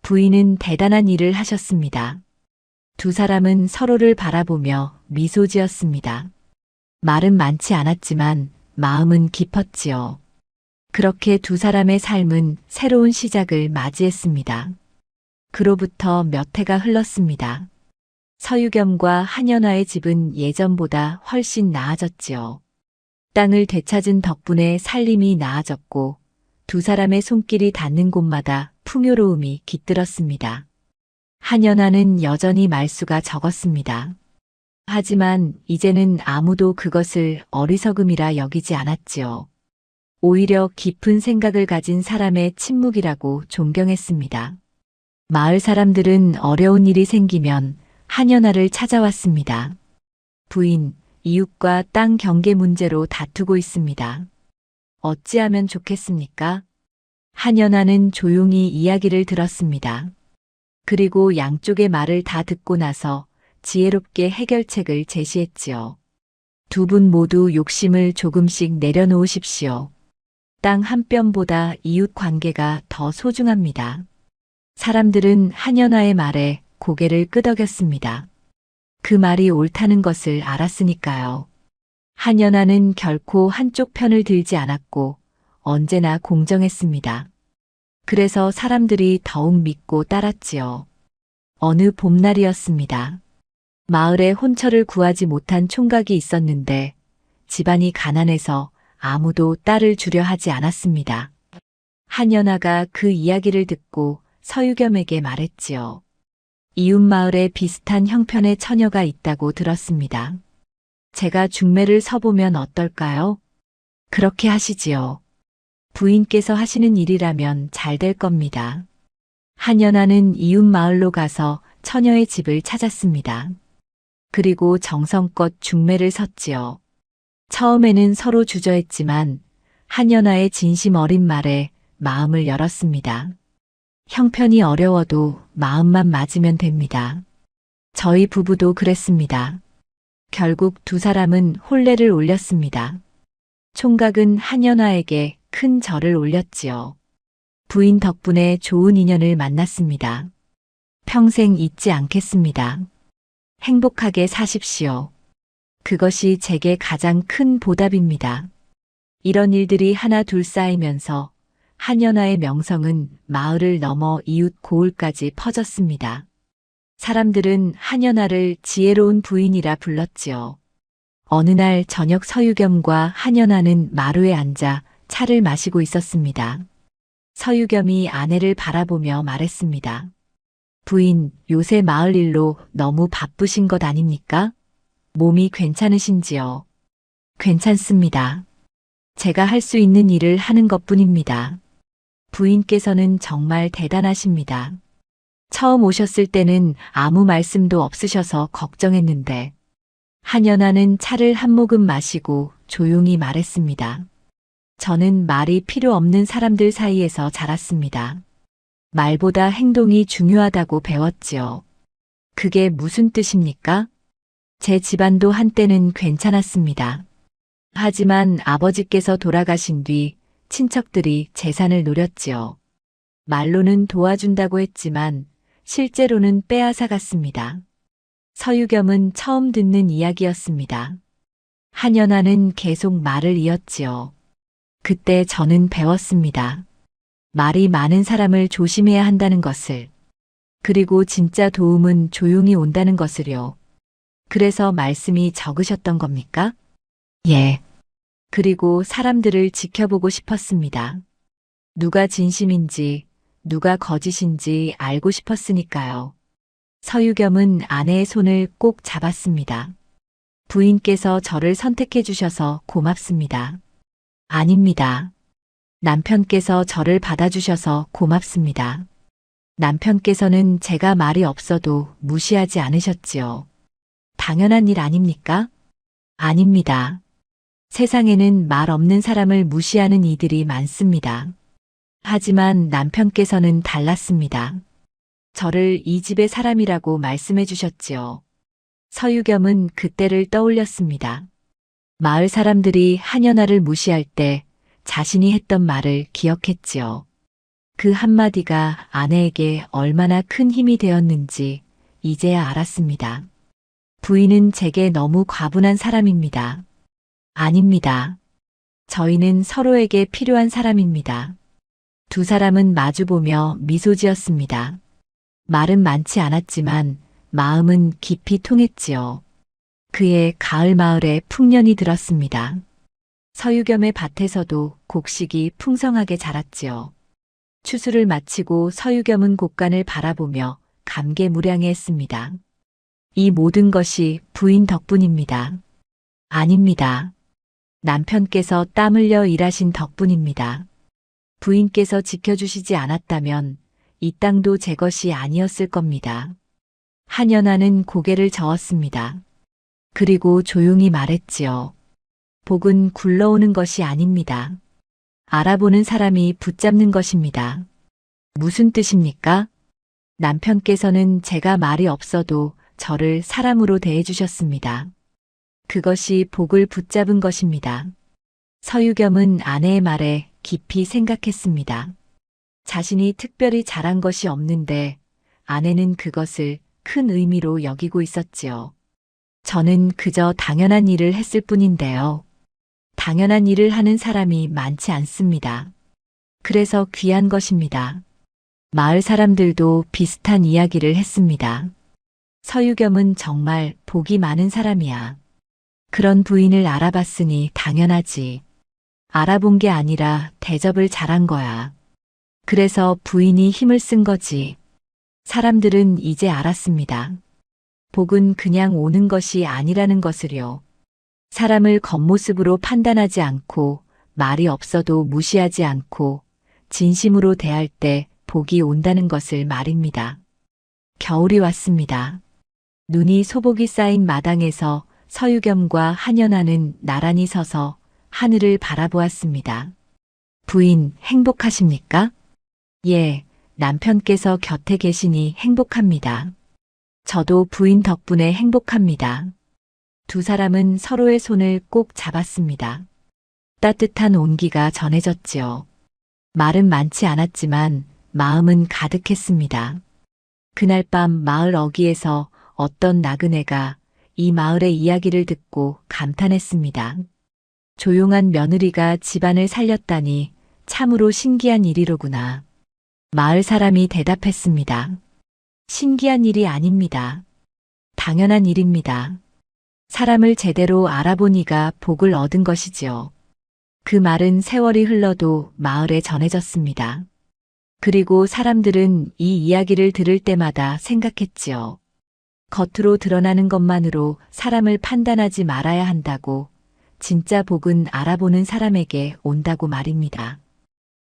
부인은 대단한 일을 하셨습니다. 두 사람은 서로를 바라보며 미소 지었습니다. 말은 많지 않았지만 마음은 깊었지요. 그렇게 두 사람의 삶은 새로운 시작을 맞이했습니다. 그로부터 몇 해가 흘렀습니다. 서유겸과 한연아의 집은 예전보다 훨씬 나아졌지요. 땅을 되찾은 덕분에 살림이 나아졌고 두 사람의 손길이 닿는 곳마다 풍요로움이 깃들었습니다. 한연아는 여전히 말수가 적었습니다. 하지만 이제는 아무도 그것을 어리석음이라 여기지 않았지요. 오히려 깊은 생각을 가진 사람의 침묵이라고 존경했습니다. 마을 사람들은 어려운 일이 생기면 한연아를 찾아왔습니다. 부인, 이웃과 땅 경계 문제로 다투고 있습니다. 어찌하면 좋겠습니까? 한연아는 조용히 이야기를 들었습니다. 그리고 양쪽의 말을 다 듣고 나서 지혜롭게 해결책을 제시했지요. 두 분 모두 욕심을 조금씩 내려놓으십시오. 땅 한 뼘보다 이웃 관계가 더 소중합니다. 사람들은 한연아의 말에 고개를 끄덕였습니다. 그 말이 옳다는 것을 알았으니까요. 한연아는 결코 한쪽 편을 들지 않았고 언제나 공정했습니다. 그래서 사람들이 더욱 믿고 따랐지요. 어느 봄날이었습니다. 마을에 혼처를 구하지 못한 총각이 있었는데 집안이 가난해서 아무도 딸을 주려 하지 않았습니다. 한연아가 그 이야기를 듣고 서유겸에게 말했지요. 이웃 마을에 비슷한 형편의 처녀가 있다고 들었습니다. 제가 중매를 서보면 어떨까요? 그렇게 하시지요. 부인께서 하시는 일이라면 잘 될 겁니다. 한연아는 이웃 마을로 가서 처녀의 집을 찾았습니다. 그리고 정성껏 중매를 섰지요. 처음에는 서로 주저했지만 한연아의 진심 어린 말에 마음을 열었습니다. 형편이 어려워도 마음만 맞으면 됩니다. 저희 부부도 그랬습니다. 결국 두 사람은 혼례를 올렸습니다. 총각은 한연아에게 큰 절을 올렸지요. 부인 덕분에 좋은 인연을 만났습니다. 평생 잊지 않겠습니다. 행복하게 사십시오. 그것이 제게 가장 큰 보답입니다. 이런 일들이 하나 둘 쌓이면서 한연아의 명성은 마을을 넘어 이웃 고을까지 퍼졌습니다. 사람들은 한연아를 지혜로운 부인이라 불렀지요. 어느 날 저녁 서유겸과 한연아는 마루에 앉아 차를 마시고 있었습니다. 서유겸이 아내를 바라보며 말했습니다. 부인, 요새 마을 일로 너무 바쁘신 것 아닙니까? 몸이 괜찮으신지요? 괜찮습니다. 제가 할 수 있는 일을 하는 것뿐입니다. 부인께서는 정말 대단하십니다. 처음 오셨을 때는 아무 말씀도 없으셔서 걱정했는데 한연아는 차를 한 모금 마시고 조용히 말했습니다. 저는 말이 필요 없는 사람들 사이에서 자랐습니다. 말보다 행동이 중요하다고 배웠지요. 그게 무슨 뜻입니까? 제 집안도 한때는 괜찮았습니다. 하지만 아버지께서 돌아가신 뒤 친척들이 재산을 노렸지요. 말로는 도와준다고 했지만 실제로는 빼앗아갔습니다. 서유겸은 처음 듣는 이야기였습니다. 한연아는 계속 말을 이었지요. 그때 저는 배웠습니다. 말이 많은 사람을 조심해야 한다는 것을. 그리고 진짜 도움은 조용히 온다는 것을요. 그래서 말씀이 적으셨던 겁니까? 예. 그리고 사람들을 지켜보고 싶었습니다. 누가 진심인지, 누가 거짓인지 알고 싶었으니까요. 서유겸은 아내의 손을 꼭 잡았습니다. 부인께서 저를 선택해 주셔서 고맙습니다. 아닙니다. 남편께서 저를 받아주셔서 고맙습니다. 남편께서는 제가 말이 없어도 무시하지 않으셨지요. 당연한 일 아닙니까? 아닙니다. 세상에는 말 없는 사람을 무시하는 이들이 많습니다. 하지만 남편께서는 달랐습니다. 저를 이 집의 사람이라고 말씀해 주셨지요. 서유겸은 그때를 떠올렸습니다. 마을 사람들이 한연아를 무시할 때 자신이 했던 말을 기억했지요. 그 한마디가 아내에게 얼마나 큰 힘이 되었는지 이제야 알았습니다. 부인은 제게 너무 과분한 사람입니다. 아닙니다. 저희는 서로에게 필요한 사람입니다. 두 사람은 마주보며 미소 지었습니다. 말은 많지 않았지만 마음은 깊이 통했지요. 그해 가을 마을에 풍년이 들었습니다. 서유겸의 밭에서도 곡식이 풍성하게 자랐지요. 추수를 마치고 서유겸은 곡간을 바라보며 감개무량해했습니다. 이 모든 것이 부인 덕분입니다. 아닙니다. 남편께서 땀 흘려 일하신 덕분입니다. 부인께서 지켜주시지 않았다면 이 땅도 제 것이 아니었을 겁니다. 한연아는 고개를 저었습니다. 그리고 조용히 말했지요. 복은 굴러오는 것이 아닙니다. 알아보는 사람이 붙잡는 것입니다. 무슨 뜻입니까? 남편께서는 제가 말이 없어도 저를 사람으로 대해주셨습니다. 그것이 복을 붙잡은 것입니다. 서유겸은 아내의 말에 깊이 생각했습니다. 자신이 특별히 잘한 것이 없는데 아내는 그것을 큰 의미로 여기고 있었지요. 저는 그저 당연한 일을 했을 뿐인데요. 당연한 일을 하는 사람이 많지 않습니다. 그래서 귀한 것입니다. 마을 사람들도 비슷한 이야기를 했습니다. 서유겸은 정말 복이 많은 사람이야. 그런 부인을 알아봤으니 당연하지. 알아본 게 아니라 대접을 잘한 거야. 그래서 부인이 힘을 쓴 거지. 사람들은 이제 알았습니다. 복은 그냥 오는 것이 아니라는 것을요. 사람을 겉모습으로 판단하지 않고 말이 없어도 무시하지 않고 진심으로 대할 때 복이 온다는 것을 말입니다. 겨울이 왔습니다. 눈이 소복이 쌓인 마당에서 서유겸과 한연아는 나란히 서서 하늘을 바라보았습니다. 부인, 행복하십니까? 예, 남편께서 곁에 계시니 행복합니다. 저도 부인 덕분에 행복합니다. 두 사람은 서로의 손을 꼭 잡았습니다. 따뜻한 온기가 전해졌지요. 말은 많지 않았지만 마음은 가득했습니다. 그날 밤 마을 어귀에서 어떤 나그네가 이 마을의 이야기를 듣고 감탄했습니다. 조용한 며느리가 집안을 살렸다니 참으로 신기한 일이로구나. 마을 사람이 대답했습니다. 신기한 일이 아닙니다. 당연한 일입니다. 사람을 제대로 알아보니가 복을 얻은 것이지요. 그 말은 세월이 흘러도 마을에 전해졌습니다. 그리고 사람들은 이 이야기를 들을 때마다 생각했지요. 겉으로 드러나는 것만으로 사람을 판단하지 말아야 한다고, 진짜 복은 알아보는 사람에게 온다고 말입니다.